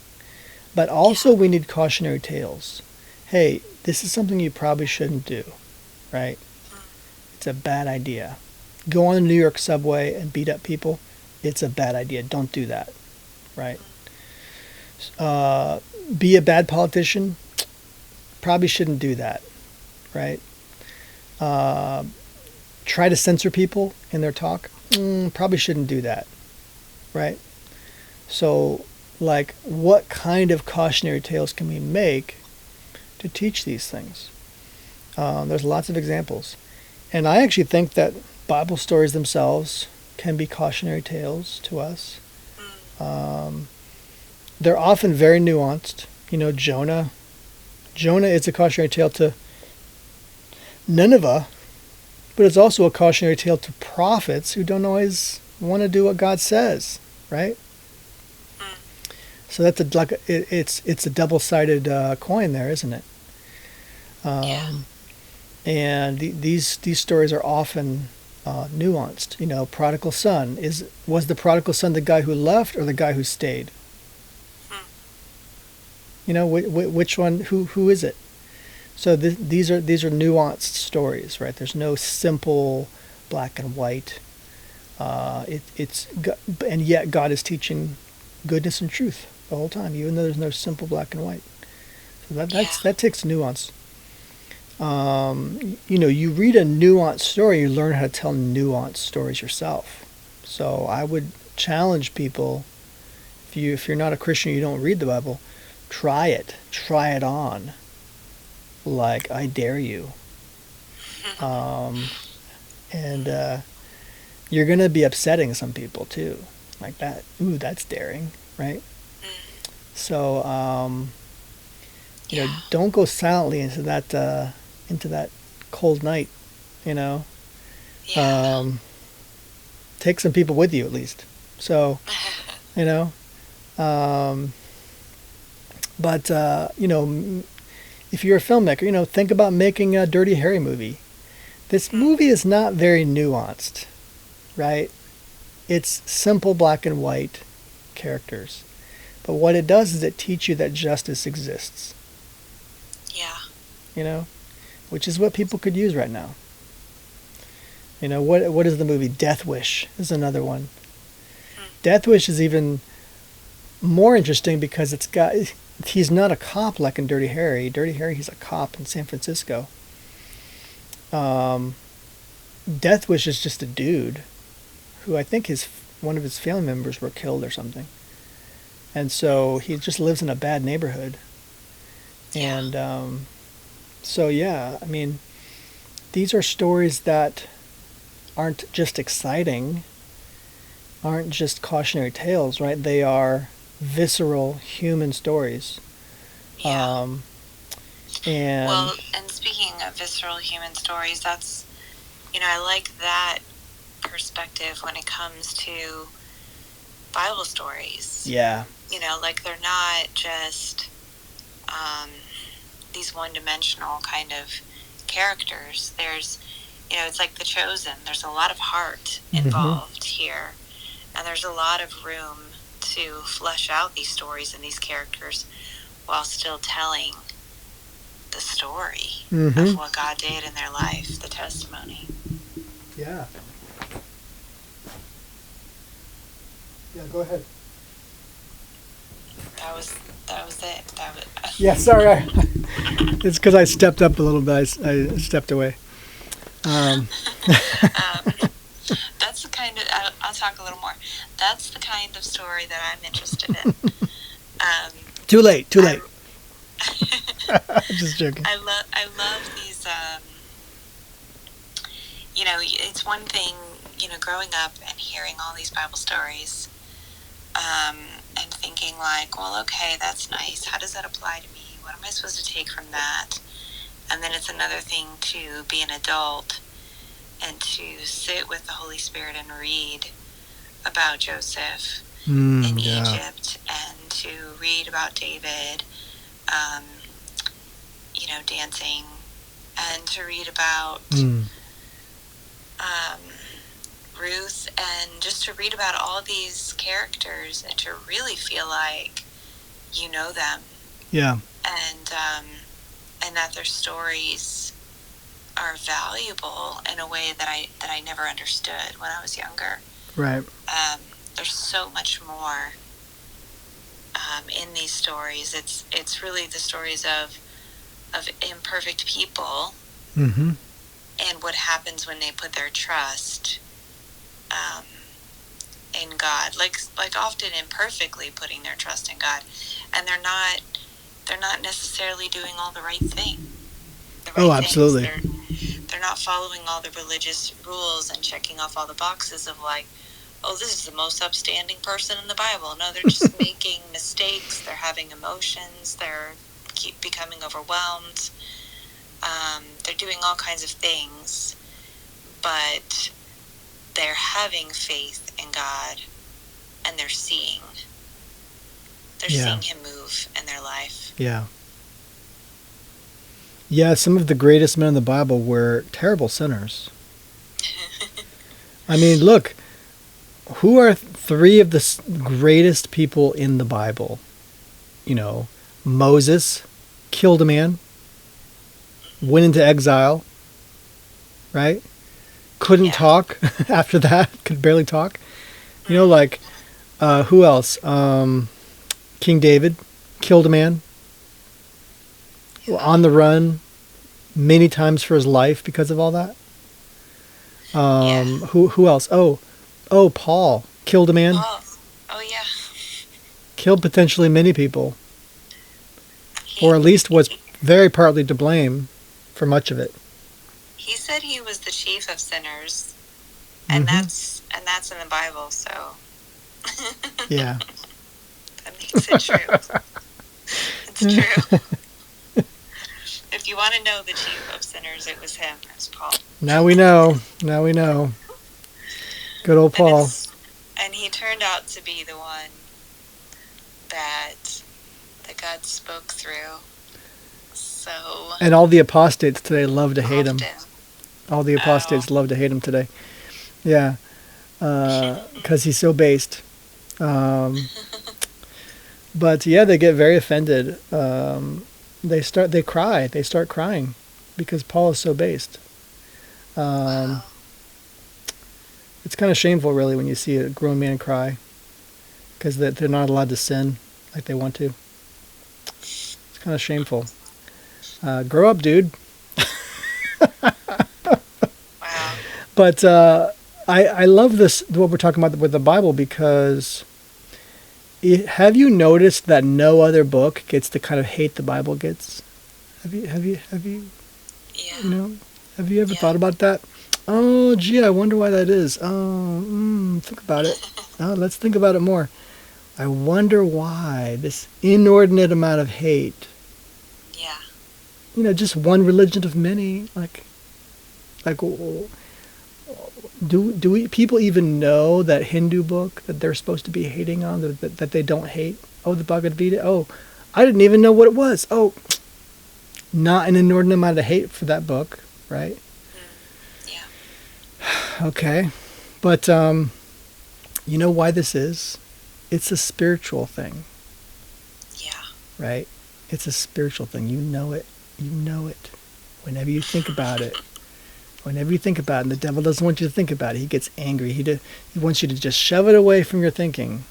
But also we need cautionary tales. Hey, this is something you probably shouldn't do, right? It's a bad idea. Go on the New York subway and beat up people. It's a bad idea. Don't do that, right? Be a bad politician. Probably shouldn't do that, right? Try to censor people in their talk. Probably shouldn't do that, right? So, like, what kind of cautionary tales can we make to teach these things? There's lots of examples. And I actually think that Bible stories themselves can be cautionary tales to us. They're often very nuanced. Jonah. Jonah is a cautionary tale to Nineveh, but it's also a cautionary tale to prophets who don't always want to do what God says, right? So that's it's a double-sided coin there, isn't it? And these stories are often nuanced. Prodigal son was the prodigal son the guy who left or the guy who stayed? Which one? Who is it? So these are nuanced stories, right? There's no simple black and white. And yet God is teaching goodness and truth the whole time, even though there's no simple black and white. So that takes nuance. You read a nuanced story, you learn how to tell nuanced stories yourself. So I would challenge people, if you're not a Christian, you don't read the Bible, try it on. Like, I dare you. And you're going to be upsetting some people too. Like that. Ooh, that's daring, right? So, don't go silently into that cold night, take some people with you at least. So, but, if you're a filmmaker, think about making a Dirty Harry movie. This movie is not very nuanced, right? It's simple black and white characters. But what it does is it teaches you that justice exists. Yeah. Which is what people could use right now. What is the movie? Death Wish is another one. Death Wish is even more interesting because he's not a cop like in Dirty Harry. Dirty Harry, he's a cop in San Francisco. Death Wish is just a dude who I think one of his family members were killed or something. And so he just lives in a bad neighborhood. And these are stories that aren't just exciting, aren't just cautionary tales, right? They are visceral human stories. And speaking of visceral human stories, that's, I like that perspective when it comes to Bible stories. Yeah. Like they're not just these one-dimensional kind of characters. There's, it's like The Chosen. There's a lot of heart involved here, and there's a lot of room to flesh out these stories and these characters while still telling the story of what God did in their life, the testimony. Yeah. Yeah, go ahead. That was it. Yeah, sorry. It's because I stepped up a little bit. I stepped away. That's the kind of, I'll talk a little more. That's the kind of story that I'm interested in. Too late. Just joking. I love these, it's one thing, growing up and hearing all these Bible stories, and thinking like, well, okay, that's nice. How does that apply to me? What am I supposed to take from that? And then it's another thing to be an adult and to sit with the Holy Spirit and read about Joseph in Egypt, and to read about David, dancing, and to read about Ruth, and just to read about all these characters and to really feel like you know them. Yeah. And that their stories are valuable in a way that I never understood when I was younger. Right. There's so much more in these stories. It's really the stories of imperfect people, and what happens when they put their trust in God, like often imperfectly putting their trust in God, and they're not necessarily doing all the right thing. Absolutely. they're not following all the religious rules and checking off all the boxes of like, oh, this is the most upstanding person in the Bible. No, they're just making mistakes. They're having emotions. They're keep becoming overwhelmed. They're doing all kinds of things, but they're having faith in God, and they're seeing. They're seeing him move in their life. Yeah. Yeah, some of the greatest men in the Bible were terrible sinners. I mean, look, who are three of the greatest people in the Bible? You know, Moses killed a man, went into exile, right? Couldn't talk after that, could barely talk. You know, like, who else? King David killed a man, on the run many times for his life because of all that. Who else? Oh, Paul killed a man. Oh yeah. Killed potentially many people. Or at least was very partly to blame for much of it. He said he was the chief of sinners. And that's in the Bible, so yeah. That makes it true. It's true. If you want to know the chief of sinners, it was him. It was Paul. Now we know. Good old Paul. And he turned out to be the one that God spoke through. So. And all the apostates today love to hate him. All the apostates love to hate him today. Yeah. Because he's so based. But yeah, they get very offended. They start crying because Paul is so based. It's kind of shameful, really, when you see a grown man cry, because they're not allowed to sin like they want to. It's kind of shameful. Grow up, dude. Wow. But I love this, what we're talking about with the Bible, because have you noticed that no other book gets the kind of hate the Bible gets? Have you? Yeah. You know, have you ever thought about that? Oh, gee, I wonder why that is. Oh, think about it. Let's think about it more. I wonder why this inordinate amount of hate. Yeah. You know, just one religion of many. Like, do people even know that Hindu book that they're supposed to be hating on, that they don't hate? Oh, the Bhagavad Gita. Oh, I didn't even know what it was. Oh, not an inordinate amount of hate for that book, right? Okay. But you know why this is? It's a spiritual thing. Yeah. Right? It's a spiritual thing. You know it. You know it. Whenever you think about it. Whenever you think about it, and the devil doesn't want you to think about it. He gets angry. He wants you to just shove it away from your thinking.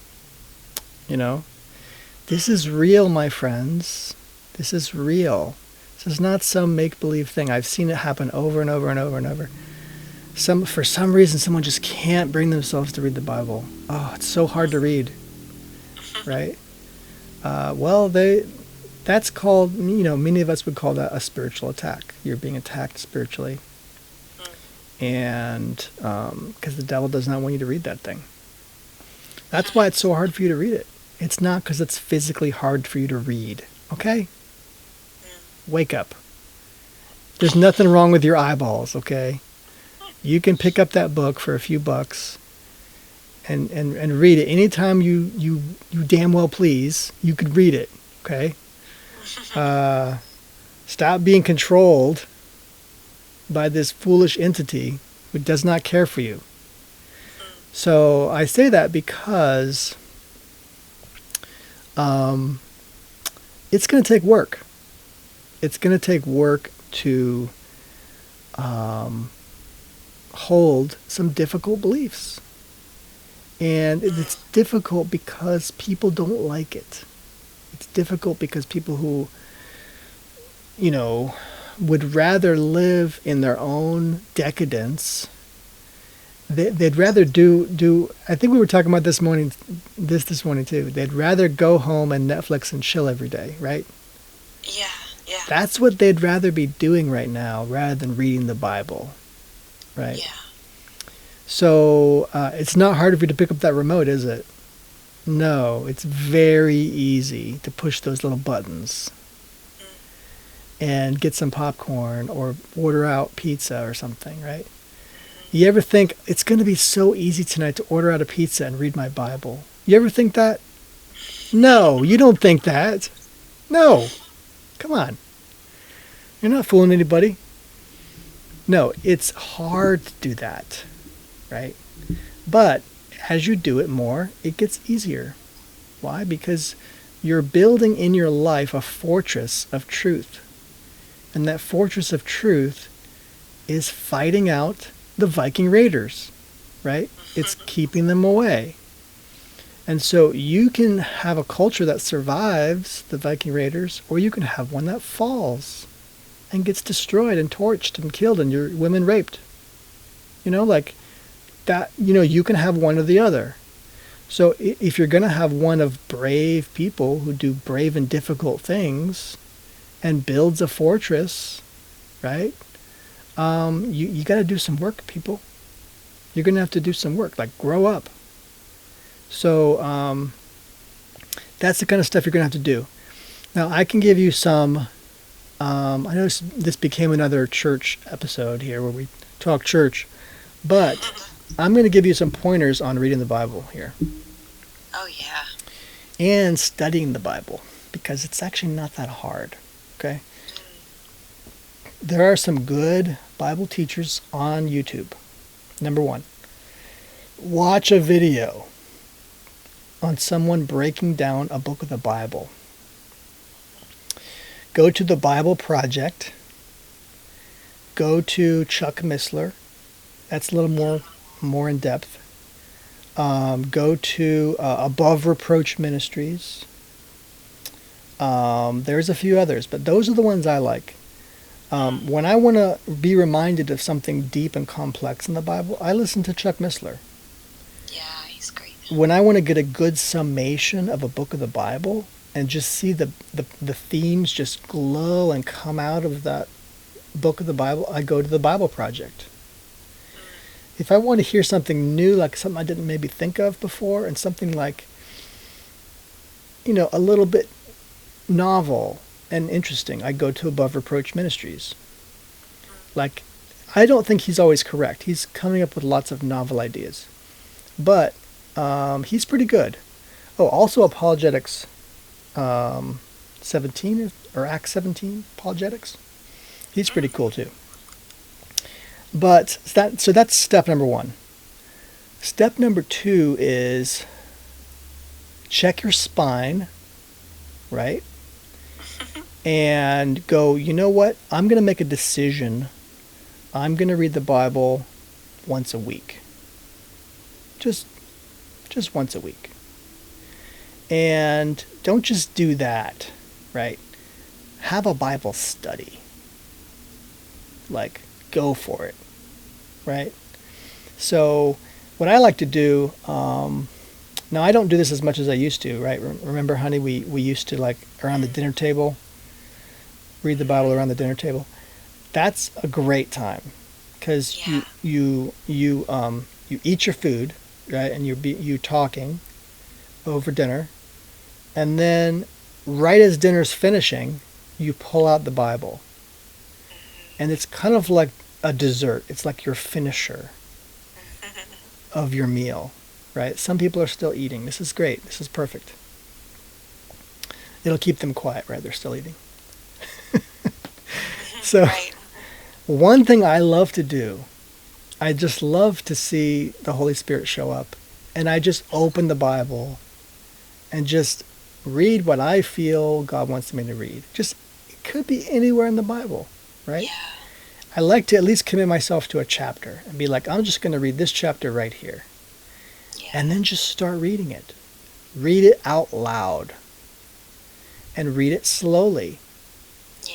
You know? This is real, my friends. This is real. This is not some make-believe thing. I've seen it happen over and over and over and over. For some reason, someone just can't bring themselves to read the Bible. Oh, it's so hard to read, right? That's called, many of us would call that a spiritual attack. You're being attacked spiritually. And because the devil does not want you to read that thing. That's why it's so hard for you to read it. It's not because it's physically hard for you to read, okay? Wake up. There's nothing wrong with your eyeballs, okay? You can pick up that book for a few bucks and read it anytime you damn well please. You could read it, okay? Stop being controlled by this foolish entity who does not care for you. So I say that because it's going to take work. It's going to take work to hold some difficult beliefs. And it's difficult because people don't like it. It's difficult because people who, would rather live in their own decadence. They'd rather do. I think we were talking about this morning too. They'd rather go home and Netflix and chill every day, right? Yeah, yeah. That's what they'd rather be doing right now rather than reading the Bible, right? Yeah. So it's not hard for you to pick up that remote, is it? No, it's very easy to push those little buttons and get some popcorn or order out pizza or something, right? You ever think it's going to be so easy tonight to order out a pizza and read my Bible? You ever think that? No, you don't think that. No. Come on. You're not fooling anybody. No, it's hard to do that, right? But as you do it more, it gets easier. Why? Because you're building in your life a fortress of truth. And that fortress of truth is fighting out the Viking raiders, right? It's keeping them away. And so you can have a culture that survives the Viking raiders, or you can have one that falls and gets destroyed and torched and killed and your women raped. Like that, you can have one or the other. So if you're going to have one of brave people who do brave and difficult things and builds a fortress, right? You got to do some work, people. You're going to have to do some work, like grow up. So that's the kind of stuff you're going to have to do. Now, I can give you some, I know this became another church episode here where we talk church, but I'm going to give you some pointers on reading the Bible here. Oh, yeah. And studying the Bible, because it's actually not that hard, okay? There are some good Bible teachers on YouTube. Number one, watch a video on someone breaking down a book of the Bible. Go to the Bible Project. Go to Chuck Missler. That's a little more in depth. Go to Above Reproach Ministries. There's a few others, but those are the ones I like. When I want to be reminded of something deep and complex in the Bible, I listen to Chuck Missler. Yeah, he's great. When I want to get a good summation of a book of the Bible and just see the themes just glow and come out of that book of the Bible, I go to the Bible Project. If I want to hear something new, like something I didn't maybe think of before, and something like, a little bit novel and interesting, I go to Above Reproach Ministries. Like, I don't think he's always correct. He's coming up with lots of novel ideas. But he's pretty good. Oh, also Apologetics 17 or Acts 17 Apologetics. He's pretty cool too. But that's step number one. Step number two is check your spine, right? And go, you know what? I'm going to make a decision. I'm going to read the Bible once a week. Just once a week. And don't just do that, right? Have a Bible study. Like, go for it, right? So what I like to do, now I don't do this as much as I used to, right? Remember, honey, we used to, like, around the dinner table, read the Bible around the dinner table. That's a great time because you eat your food, right? And you talking over dinner, and then right as dinner's finishing, you pull out the Bible, and it's kind of like a dessert. It's like your finisher of your meal, right? Some people are still eating. This is great. This is perfect. It'll keep them quiet, right? They're still eating. So, right. One thing I love to do, I just love to see the Holy Spirit show up, and I just open the Bible and just read what I feel God wants me to read. Just, it could be anywhere in the Bible, right? Yeah. I like to at least commit myself to a chapter and be like, I'm just going to read this chapter right here. Yeah. And then just start reading it. Read it out loud. And read it slowly.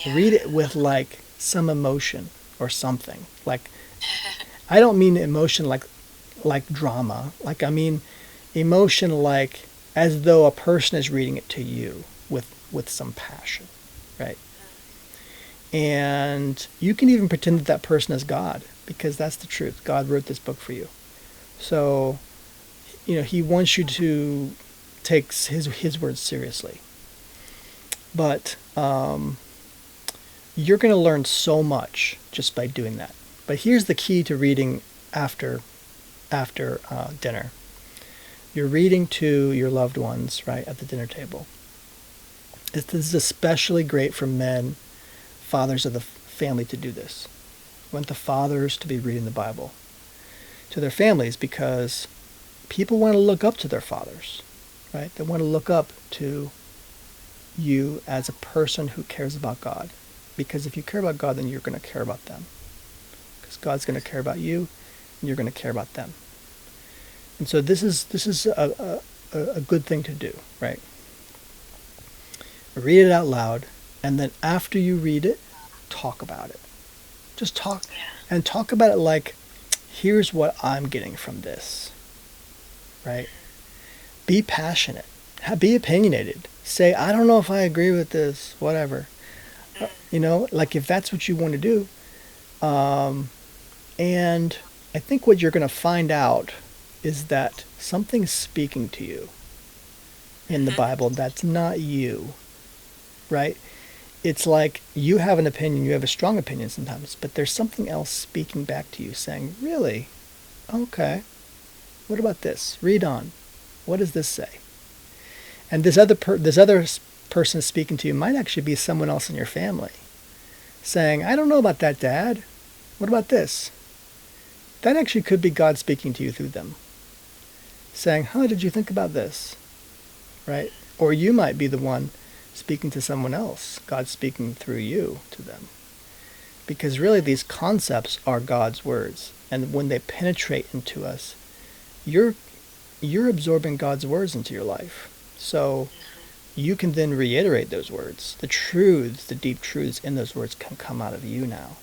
Yeah. Read it with like some emotion or something. Like, I don't mean emotion like drama. Like, I mean emotion like as though a person is reading it to you with some passion, right? And you can even pretend that that person is God, because that's the truth. God wrote this book for you. So, he wants you to take his words seriously. But you're going to learn so much just by doing that. But here's the key to reading after dinner. You're reading to your loved ones, right, at the dinner table. This is especially great for men, fathers of the family, to do this. I want the fathers to be reading the Bible to their families, because people want to look up to their fathers, right? They want to look up to you as a person who cares about God. Because if you care about God, then you're going to care about them. Because God's going to care about you, and you're going to care about them. And so this is a good thing to do, right? Read it out loud, and then after you read it, talk about it. Just talk, and talk about it like, here's what I'm getting from this, right? Be passionate. Be opinionated. Say, I don't know if I agree with this, whatever. Like if that's what you want to do. And I think what you're going to find out is that something's speaking to you in the Bible that's not you, right? It's like you have an opinion, you have a strong opinion sometimes, but there's something else speaking back to you saying, really? Okay. What about this? Read on. What does this say? And this other person speaking to you might actually be someone else in your family saying, I don't know about that, Dad. What about this? That actually could be God speaking to you through them. Saying, did you think about this? Right? Or you might be the one speaking to someone else. God speaking through you to them. Because really these concepts are God's words. And when they penetrate into us, you're absorbing God's words into your life. So you can then reiterate those words. The truths, the deep truths in those words can come out of you now.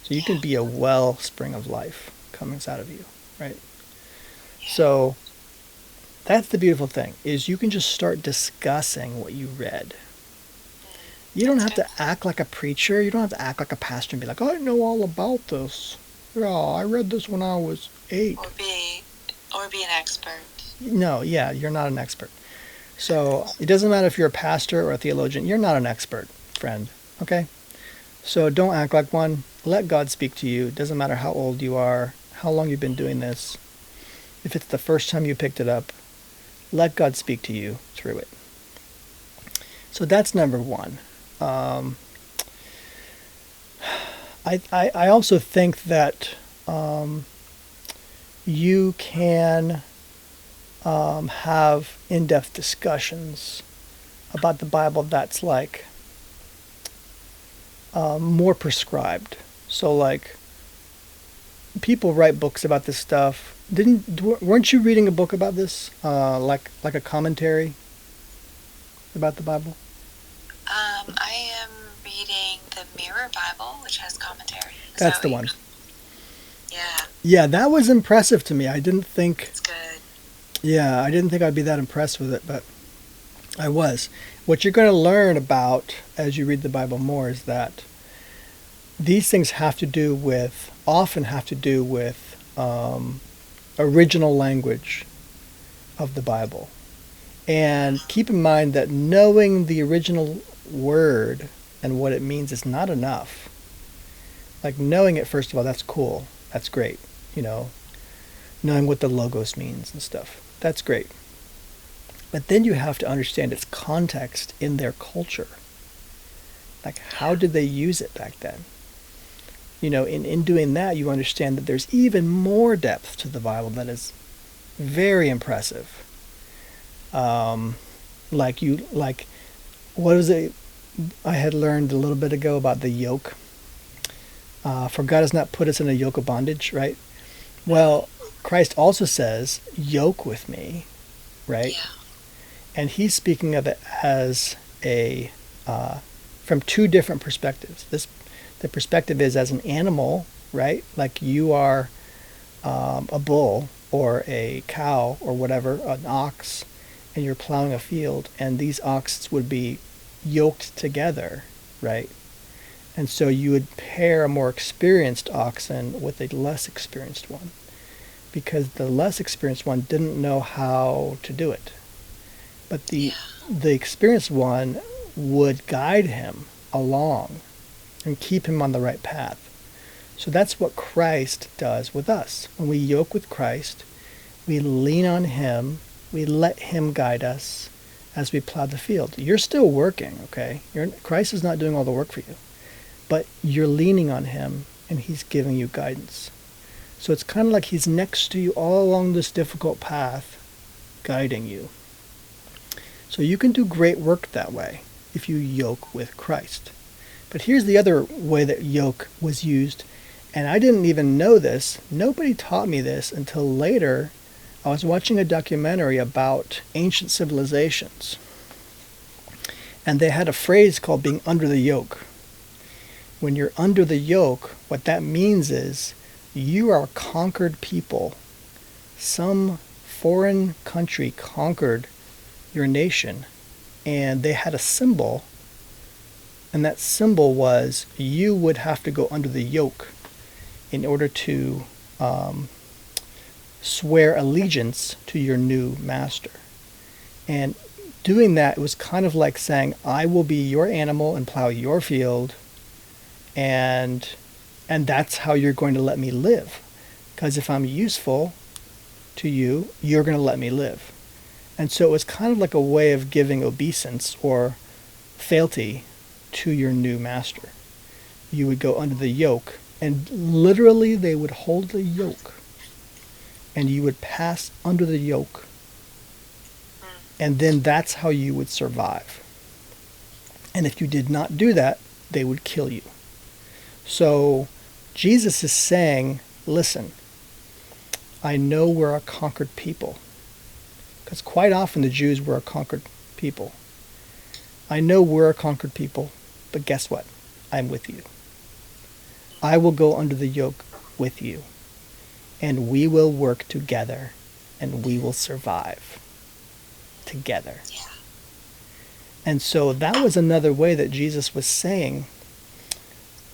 So you can be a wellspring of life coming out of you, right? So that's the beautiful thing, is you can just start discussing what you read. You don't have to act like a preacher. You don't have to act like a pastor and be like, I know all about this. Yeah, I read this when I was 8. Or be an expert. No, you're not an expert. So it doesn't matter if you're a pastor or a theologian. You're not an expert, friend. Okay? So don't act like one. Let God speak to you. It doesn't matter how old you are, how long you've been doing this. If it's the first time you picked it up, let God speak to you through it. So that's number one. I also think that you can have in-depth discussions about the Bible that's like more prescribed. So like people write books about this stuff. Weren't you reading a book about this? Like a commentary about the Bible? I am reading the Mirror Bible, which has commentary. That's the one. Yeah. Yeah, that was impressive to me. I didn't think... It's good. Yeah, I didn't think I'd be that impressed with it, but I was. What you're going to learn about as you read the Bible more is that these things often have to do with original language of the Bible. And keep in mind that knowing the original word and what it means is not enough. Like knowing it, first of all, that's cool. That's great. Knowing what the logos means and stuff. That's great. But then you have to understand its context in their culture. Like, how did they use it back then? In doing that, you understand that there's even more depth to the Bible that is very impressive. What was it I had learned a little bit ago about the yoke? For God has not put us in a yoke of bondage, right? Well, Christ also says, yoke with me, right? Yeah. And he's speaking of it as from two different perspectives. The perspective is as an animal, right? Like you are a bull or a cow or whatever, an ox, and you're plowing a field, and these oxen would be yoked together, right? And so you would pair a more experienced oxen with a less experienced one, because the less experienced one didn't know how to do it. But the experienced one would guide him along and keep him on the right path. So that's what Christ does with us. When we yoke with Christ, we lean on him, we let him guide us as we plow the field. You're still working, okay? Christ is not doing all the work for you, but you're leaning on him and he's giving you guidance. So it's kind of like he's next to you all along this difficult path, guiding you. So you can do great work that way if you yoke with Christ. But here's the other way that yoke was used, and I didn't even know this. Nobody taught me this until later. I was watching a documentary about ancient civilizations, and they had a phrase called being under the yoke. When you're under the yoke, what that means is you are a conquered people. Some foreign country conquered your nation, and they had a symbol, and that symbol was you would have to go under the yoke in order to swear allegiance to your new master. And doing that, it was kind of like saying, I will be your animal and plow your field, and that's how you're going to let me live. Because if I'm useful to you, you're going to let me live. And so it was kind of like a way of giving obeisance or fealty to your new master. You would go under the yoke, and literally they would hold the yoke, and you would pass under the yoke, and then that's how you would survive. And if you did not do that, they would kill you. So Jesus is saying, listen, I know we're a conquered people. Because quite often the Jews were a conquered people. I know we're a conquered people, but guess what? I'm with you. I will go under the yoke with you, and we will work together, and we will survive together. Yeah. And so that was another way that Jesus was saying,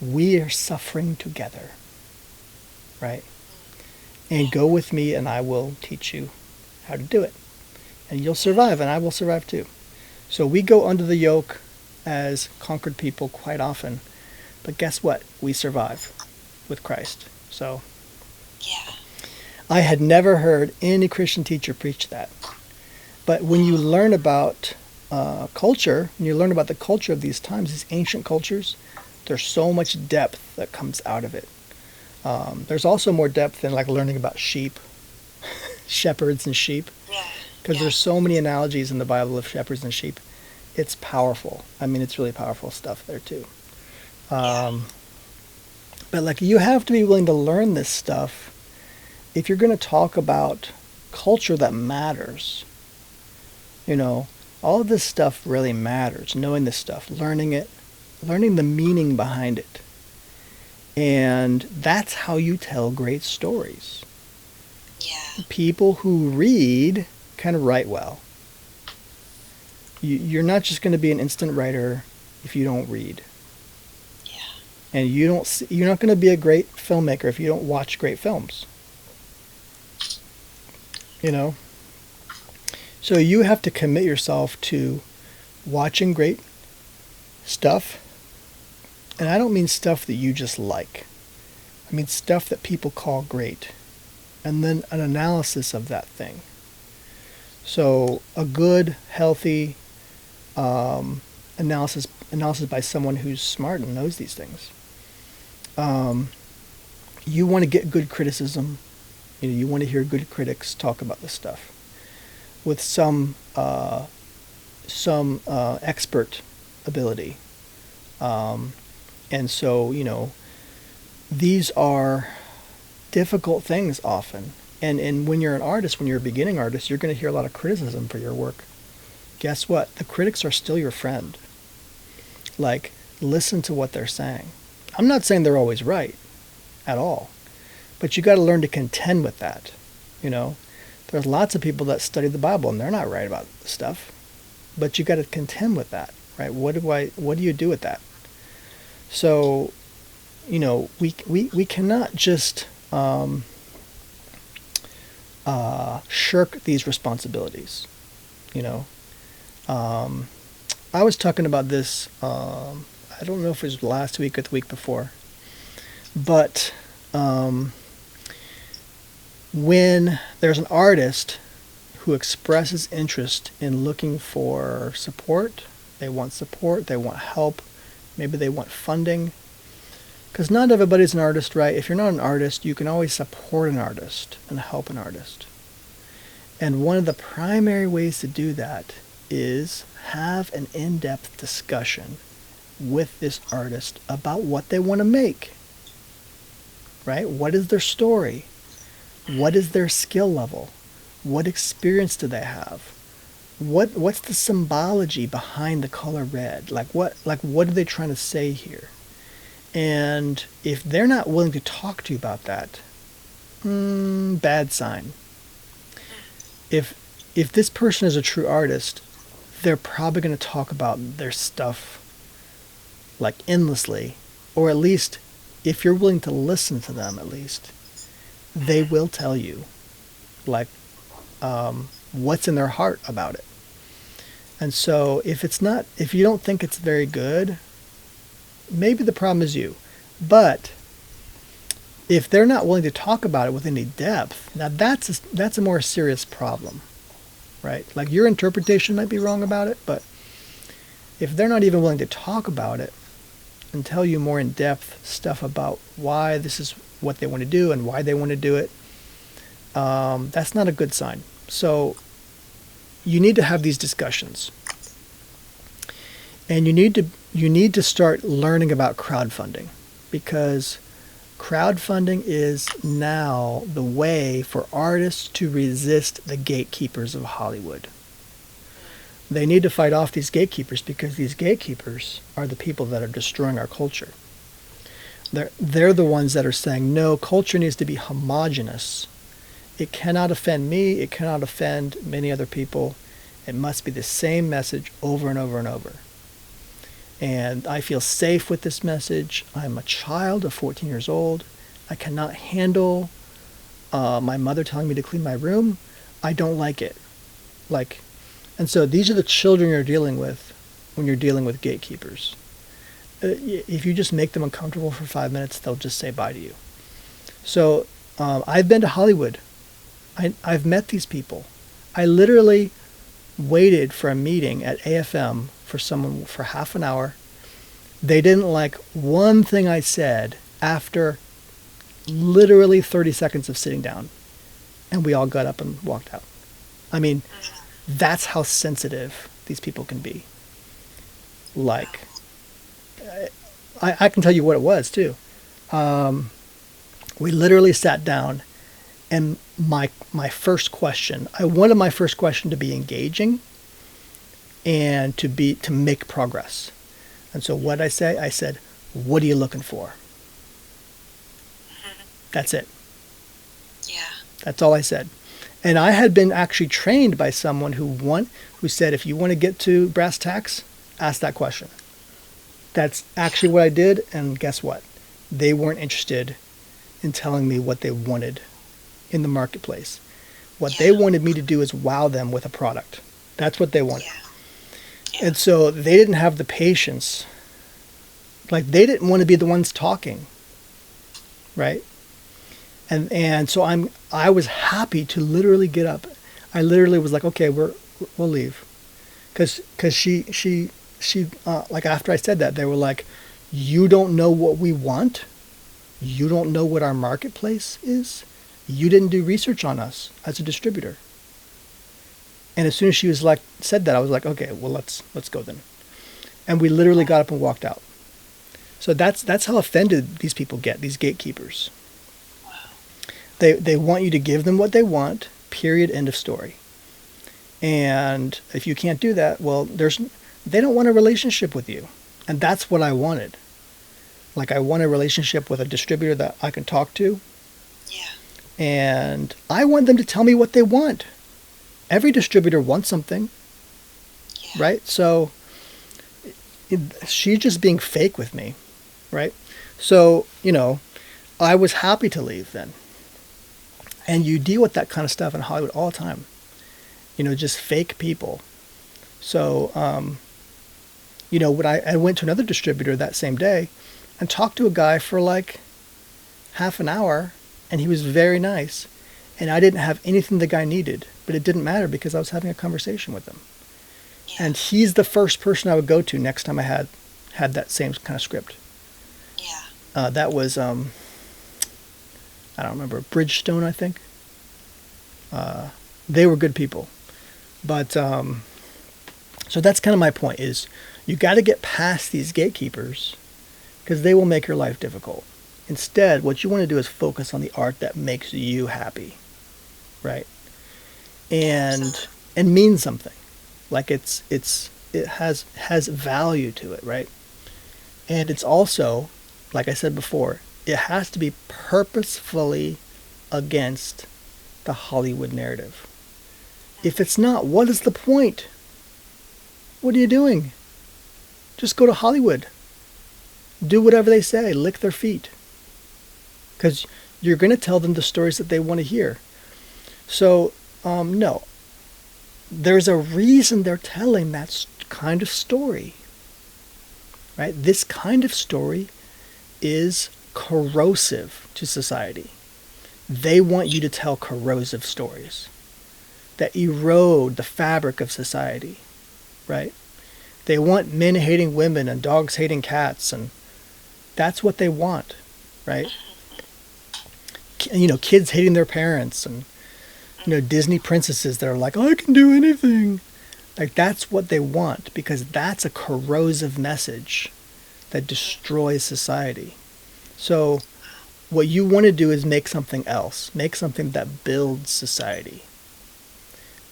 we are suffering together, right? And go with me, and I will teach you how to do it. And you'll survive, and I will survive too. So we go under the yoke as conquered people quite often. But guess what? We survive with Christ. So Yeah. I had never heard any Christian teacher preach that. But when you learn about culture, when you learn about the culture of these times, these ancient cultures, there's so much depth that comes out of it. There's also more depth than like learning about sheep, shepherds and sheep. Yeah. Because there's so many analogies in the Bible of shepherds and sheep. It's powerful. I mean, it's really powerful stuff there too. But like, you have to be willing to learn this stuff if you're going to talk about culture that matters. You know, all of this stuff really matters. Knowing this stuff, learning it, learning the meaning behind it. And that's how you tell great stories. Yeah. People who read kind of write well. You're not just going to be an instant writer if you don't read. Yeah. And you're not going to be a great filmmaker if you don't watch great films. You know? So you have to commit yourself to watching great stuff. And I don't mean stuff that you just like. I mean stuff that people call great. And then an analysis of that thing. So a good, healthy analysis by someone who's smart and knows these things. You want to get good criticism. You want to hear good critics talk about this stuff with some expert ability. And so, these are difficult things often. And when you're an artist, when you're a beginning artist, you're going to hear a lot of criticism for your work. Guess what? The critics are still your friend. Like, listen to what they're saying. I'm not saying they're always right at all, but you got to learn to contend with that. There's lots of people that study the Bible and they're not right about the stuff, but you got to contend with that, right? What do you do with that? So, we cannot just shirk these responsibilities. You know, I was talking about this. I don't know if it was last week or the week before, but when there's an artist who expresses interest in looking for support, they want help, maybe they want funding, because not everybody's an artist, right? If you're not an artist, you can always support an artist and help an artist. And one of the primary ways to do that is have an in-depth discussion with this artist about what they want to make, right? What is their story? What is their skill level? What experience do they have? What's the symbology behind the color red? What are they trying to say here? And if they're not willing to talk to you about that, bad sign. If this person is a true artist, they're probably going to talk about their stuff like endlessly, or at least if you're willing to listen to them, at least they will tell you like what's in their heart about it. And so if you don't think it's very good, maybe the problem is you. But if they're not willing to talk about it with any depth, now that's a more serious problem, right? Like your interpretation might be wrong about it, but if they're not even willing to talk about it and tell you more in-depth stuff about why this is what they want to do and why they want to do it, that's not a good sign. So you need to have these discussions. And you need to start learning about crowdfunding, because crowdfunding is now the way for artists to resist the gatekeepers of Hollywood. They need to fight off these gatekeepers, because these gatekeepers are the people that are destroying our culture. They're the ones that are saying, no, culture needs to be homogenous. It cannot offend me. It cannot offend many other people. It must be the same message over and over and over. And I feel safe with this message. I'm a child of 14 years old. I cannot handle my mother telling me to clean my room. I don't like it. And so these are the children you're dealing with when you're dealing with gatekeepers. If you just make them uncomfortable for 5 minutes, they'll just say bye to you. So I've been to Hollywood. I've met these people. I literally waited for a meeting at AFM for someone for half an hour. They didn't like one thing I said after literally 30 seconds of sitting down. And we all got up and walked out. I mean, that's how sensitive these people can be. Like, I can tell you what it was too. We literally sat down, and my first question, I wanted my first question to be engaging and to make progress. And so what I say, I said, what are you looking for? That's it. Yeah. That's all I said. And I had been actually trained by someone who said, if you want to get to brass tacks, ask that question. That's actually what I did. And guess what? They weren't interested in telling me what they wanted in the marketplace. What they wanted me to do is wow them with a product. That's what they wanted. Yeah. And so they didn't have the patience. Like, they didn't want to be the ones talking. Right? And so I was happy to literally get up. I literally was like, okay, we'll leave. Cause she like, after I said that, they were like, you don't know what we want. You don't know what our marketplace is. You didn't do research on us as a distributor. And as soon as she said that, I was like, okay, well, let's go then. And we literally got up and walked out. So that's how offended these people get, these gatekeepers. They want you to give them what they want, period, end of story. And if you can't do that, well, they don't want a relationship with you. And that's what I wanted. Like, I want a relationship with a distributor that I can talk to. Yeah. And I want them to tell me what they want. Every distributor wants something. Yeah. Right? So she's just being fake with me. right? So, I was happy to leave then. And you deal with that kind of stuff in Hollywood all the time. Just fake people. So, when I went to another distributor that same day and talked to a guy for like half an hour, and he was very nice. And I didn't have anything the guy needed, but it didn't matter because I was having a conversation with him. Yeah. And he's the first person I would go to next time I had that same kind of script. Yeah. That was, I don't remember, Bridgestone, I think. They were good people. But, so that's kind of my point is you got to get past these gatekeepers because they will make your life difficult. Instead, what you want to do is focus on the art that makes you happy, right? And means something, like it has value to it, right? And it's also, like I said before, it has to be purposefully against the Hollywood narrative. If it's not, what is the point? What are you doing? Just go to Hollywood. Do whatever they say. Lick their feet. Because you're going to tell them the stories that they want to hear. So, no. There's a reason they're telling that kind of story. Right? This kind of story is corrosive to society. They want you to tell corrosive stories that erode the fabric of society. Right? They want men hating women and dogs hating cats, and that's what they want. Right? Kids hating their parents, and Disney princesses that are like, I can do anything. Like, that's what they want, because that's a corrosive message that destroys society. So what you want to do is make something else. Make something that builds society.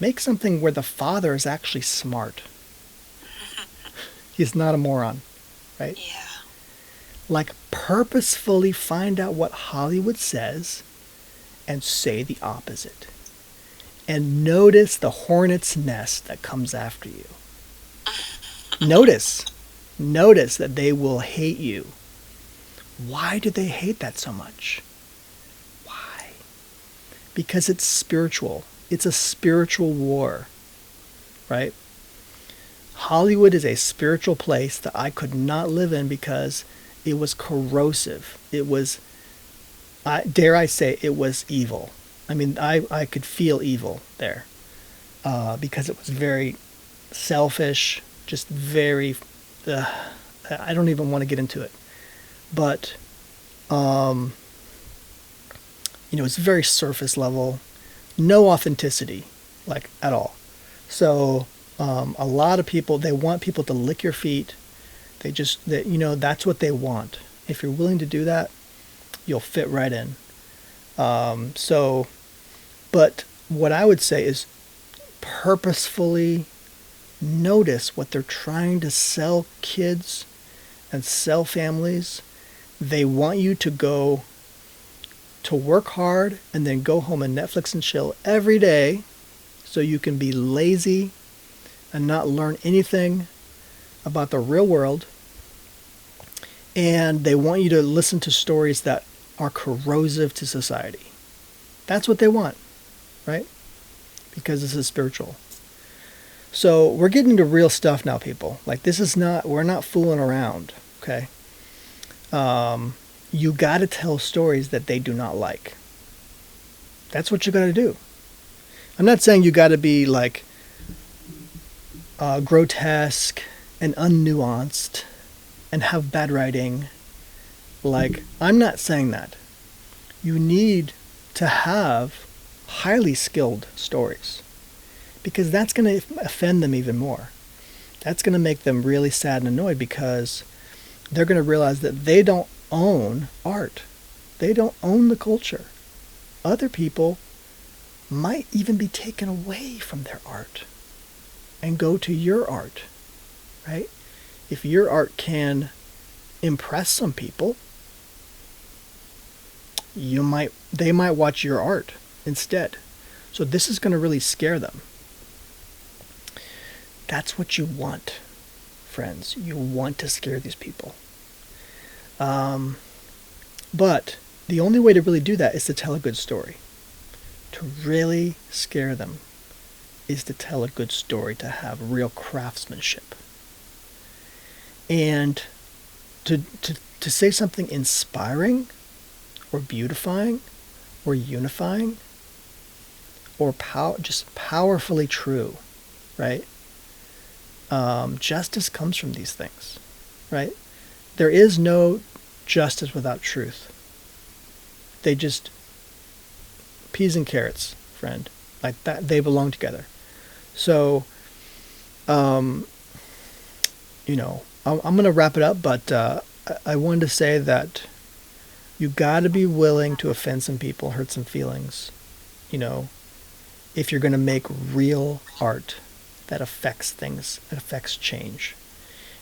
Make something where the father is actually smart. He's not a moron, right? Yeah. Like, purposefully find out what Hollywood says and say the opposite. And notice the hornet's nest that comes after you. Notice that they will hate you. Why do they hate that so much? Why? Because it's spiritual. It's a spiritual war, right? Hollywood is a spiritual place that I could not live in because it was corrosive. It was, dare I say, it was evil. I mean, I could feel evil there because it was very selfish, just very, I don't even want to get into it. But, it's very surface level, no authenticity, like, at all. So, a lot of people, they want people to lick your feet. That's what they want. If you're willing to do that, you'll fit right in. But what I would say is purposefully notice what they're trying to sell kids and sell families. They want you to go to work hard and then go home and Netflix and chill every day so you can be lazy and not learn anything about the real world. And they want you to listen to stories that are corrosive to society. That's what they want, right? Because this is spiritual. So we're getting into real stuff now, people. Like, we're not fooling around, okay? You got to tell stories that they do not like. That's what you got to do. I'm not saying you got to be like grotesque and unnuanced and have bad writing. Like, I'm not saying that. You need to have highly skilled stories because that's going to offend them even more. That's going to make them really sad and annoyed because they're going to realize that they don't own art. They don't own the culture. Other people might even be taken away from their art and go to your art, right? If your art can impress some people, they might watch your art instead. So this is going to really scare them. That's what you want, friends. You want to scare these people. But the only way to really do that is to tell a good story. To really scare them is to tell a good story, to have real craftsmanship. And to say something inspiring or beautifying or unifying or just powerfully true, right? Justice comes from these things, right? There is no justice without truth. They just, peas and carrots, friend, like that, they belong together. So, I'm going to wrap it up, but I wanted to say that you got to be willing to offend some people, hurt some feelings, if you're going to make real art that affects things, that affects change.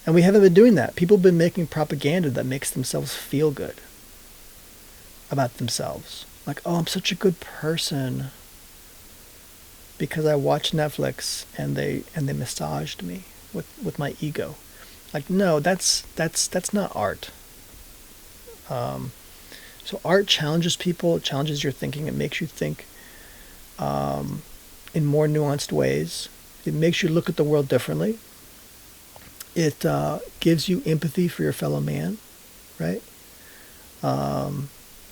And we haven't been doing that. People have been making propaganda that makes themselves feel good about themselves. Like, oh, I'm such a good person because I watched Netflix and they massaged me with my ego. Like, no, that's not art. So art challenges people. It challenges your thinking. It makes you think in more nuanced ways. It makes you look at the world differently. It gives you empathy for your fellow man, right? And,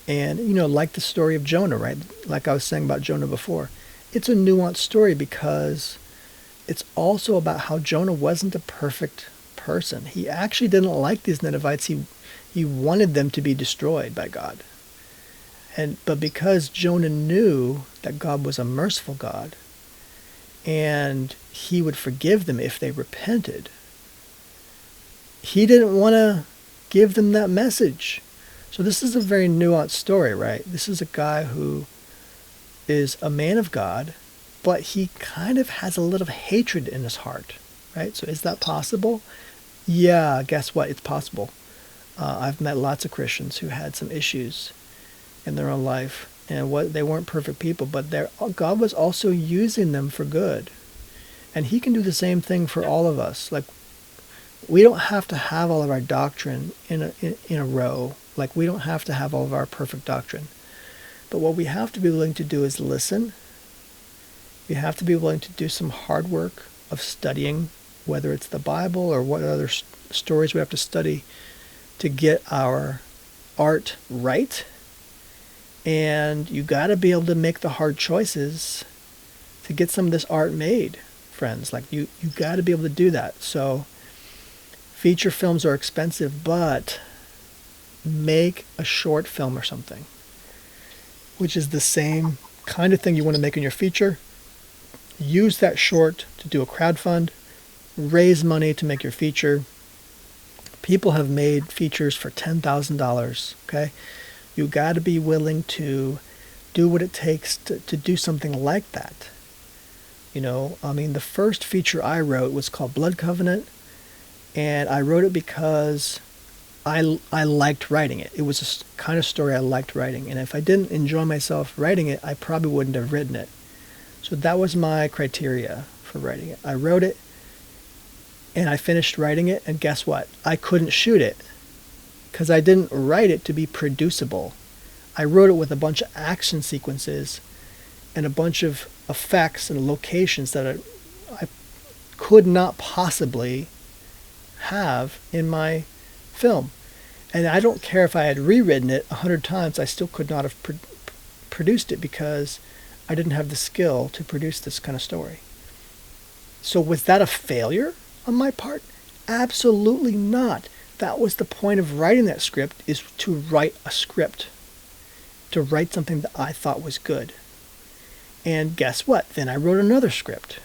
like the story of Jonah, right? Like I was saying about Jonah before. It's a nuanced story because it's also about how Jonah wasn't a perfect person. He actually didn't like these Ninevites. He wanted them to be destroyed by God. But because Jonah knew that God was a merciful God and he would forgive them if they repented, he didn't want to give them that message. So this is a very nuanced story, right? This is a guy who is a man of God, but he kind of has a little hatred in his heart, right? So is that possible? Yeah, guess what? It's possible. I've met lots of Christians who had some issues in their own life, and they weren't perfect people, but God was also using them for good. And he can do the same thing for all of us. Like, we don't have to have all of our doctrine in a row. Like, we don't have to have all of our perfect doctrine. But what we have to be willing to do is listen. We have to be willing to do some hard work of studying, whether it's the Bible or what other stories we have to study to get our art right. And you got to be able to make the hard choices to get some of this art made, friends. Like, you got to be able to do that. So feature films are expensive, but make a short film or something, which is the same kind of thing you want to make in your feature. Use that short to do a crowdfund, raise money to make your feature. People have made features for $10,000, okay? You got to be willing to do what it takes to do something like that. The first feature I wrote was called Blood Covenant, and I wrote it because I liked writing it. It was a kind of story I liked writing, and if I didn't enjoy myself writing it, I probably wouldn't have written it. So that was my criteria for writing it. I wrote it, and I finished writing it, and guess what? I couldn't shoot it because I didn't write it to be producible. I wrote it with a bunch of action sequences and a bunch of effects and locations that I could not possibly have in my film. And I don't care if I had rewritten it 100 times, I still could not have produced it because I didn't have the skill to produce this kind of story. So was that a failure on my part? Absolutely not. That was the point of writing that script, is to write a script, to write something that I thought was good. And guess what? Then I wrote another script.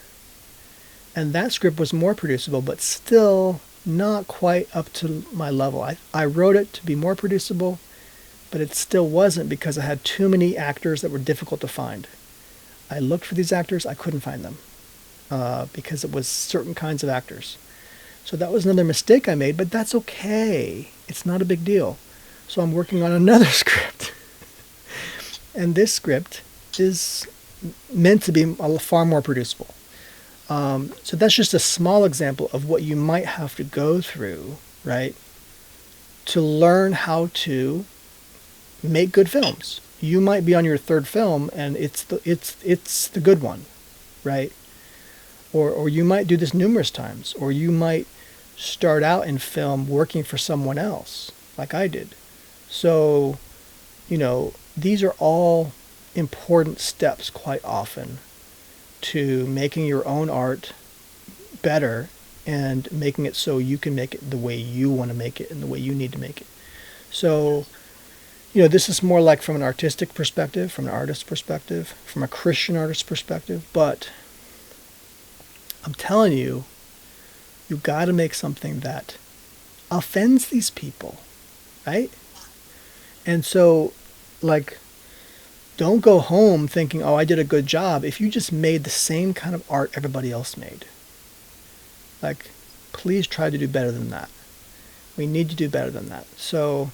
And that script was more producible, but still not quite up to my level. I wrote it to be more producible, but it still wasn't because I had too many actors that were difficult to find. I looked for these actors, I couldn't find them because it was certain kinds of actors. So that was another mistake I made, but that's okay. It's not a big deal. So I'm working on another script. And this script is meant to be far more producible. So that's just a small example of what you might have to go through, right, to learn how to make good films. You might be on your third film and it's the good one, right? Or you might do this numerous times, or you might start out in film working for someone else, like I did. So, these are all important steps quite often to making your own art better and making it so you can make it the way you want to make it and the way you need to make it. So, this is more like from an artistic perspective, from an artist's perspective, from a Christian artist's perspective. But I'm telling you, you got to make something that offends these people, right? And so, like, don't go home thinking, oh, I did a good job if you just made the same kind of art everybody else made. Like, please try to do better than that. We need to do better than that. So,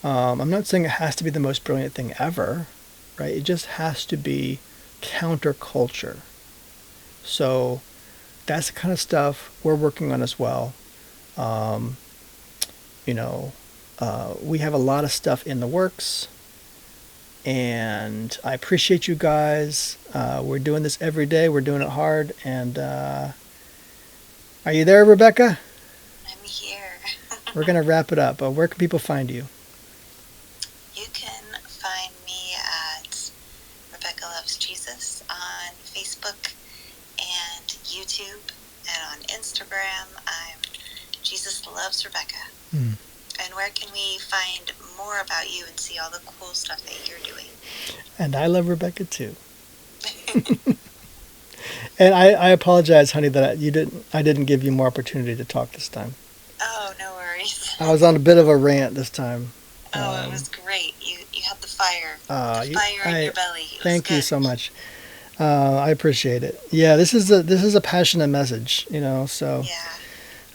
I'm not saying it has to be the most brilliant thing ever, right? It just has to be counterculture. So, that's the kind of stuff we're working on as well. We have a lot of stuff in the works, and I appreciate you guys. We're doing this every day. We're doing it hard. And are you there, Rebecca? I'm here. We're going to wrap it up. Where can people find you? You can find me at Rebecca Loves Jesus on Facebook and YouTube, and on Instagram, I'm Jesus Loves Rebecca. And where can we find more about you and see all the cool stuff that you're doing? And I love Rebecca too. And I apologize, honey, that I didn't give you more opportunity to talk this time. Oh, no worries. I was on a bit of a rant this time. Oh, it was great. You had the fire. The fire in your belly. Thank you so much. I appreciate it. Yeah, this is a passionate message, so.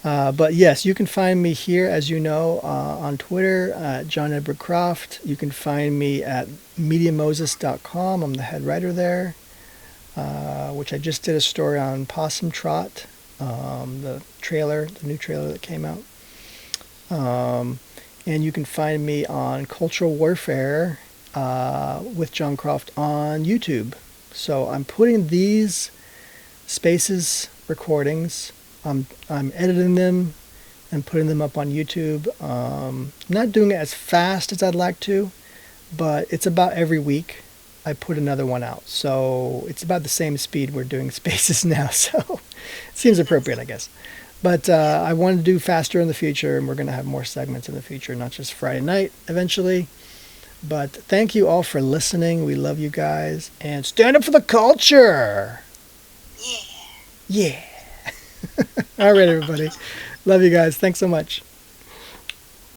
Yeah. But yes, you can find me here, as you know, on Twitter, at Jon Edward Croft. You can find me at MediaMoses.com. I'm the head writer there, which I just did a story on Possum Trot, the new trailer that came out. And you can find me on Cultural Warfare with Jon Croft on YouTube. So I'm putting these Spaces recordings, I'm editing them and putting them up on YouTube. Not doing it as fast as I'd like to, but it's about every week I put another one out. So it's about the same speed we're doing Spaces now. So it seems appropriate, I guess. But I want to do faster in the future, and we're going to have more segments in the future, not just Friday night eventually. But thank you all for listening. We love you guys. And stand up for the culture. Yeah. Yeah. All right, everybody. Love you guys. Thanks so much.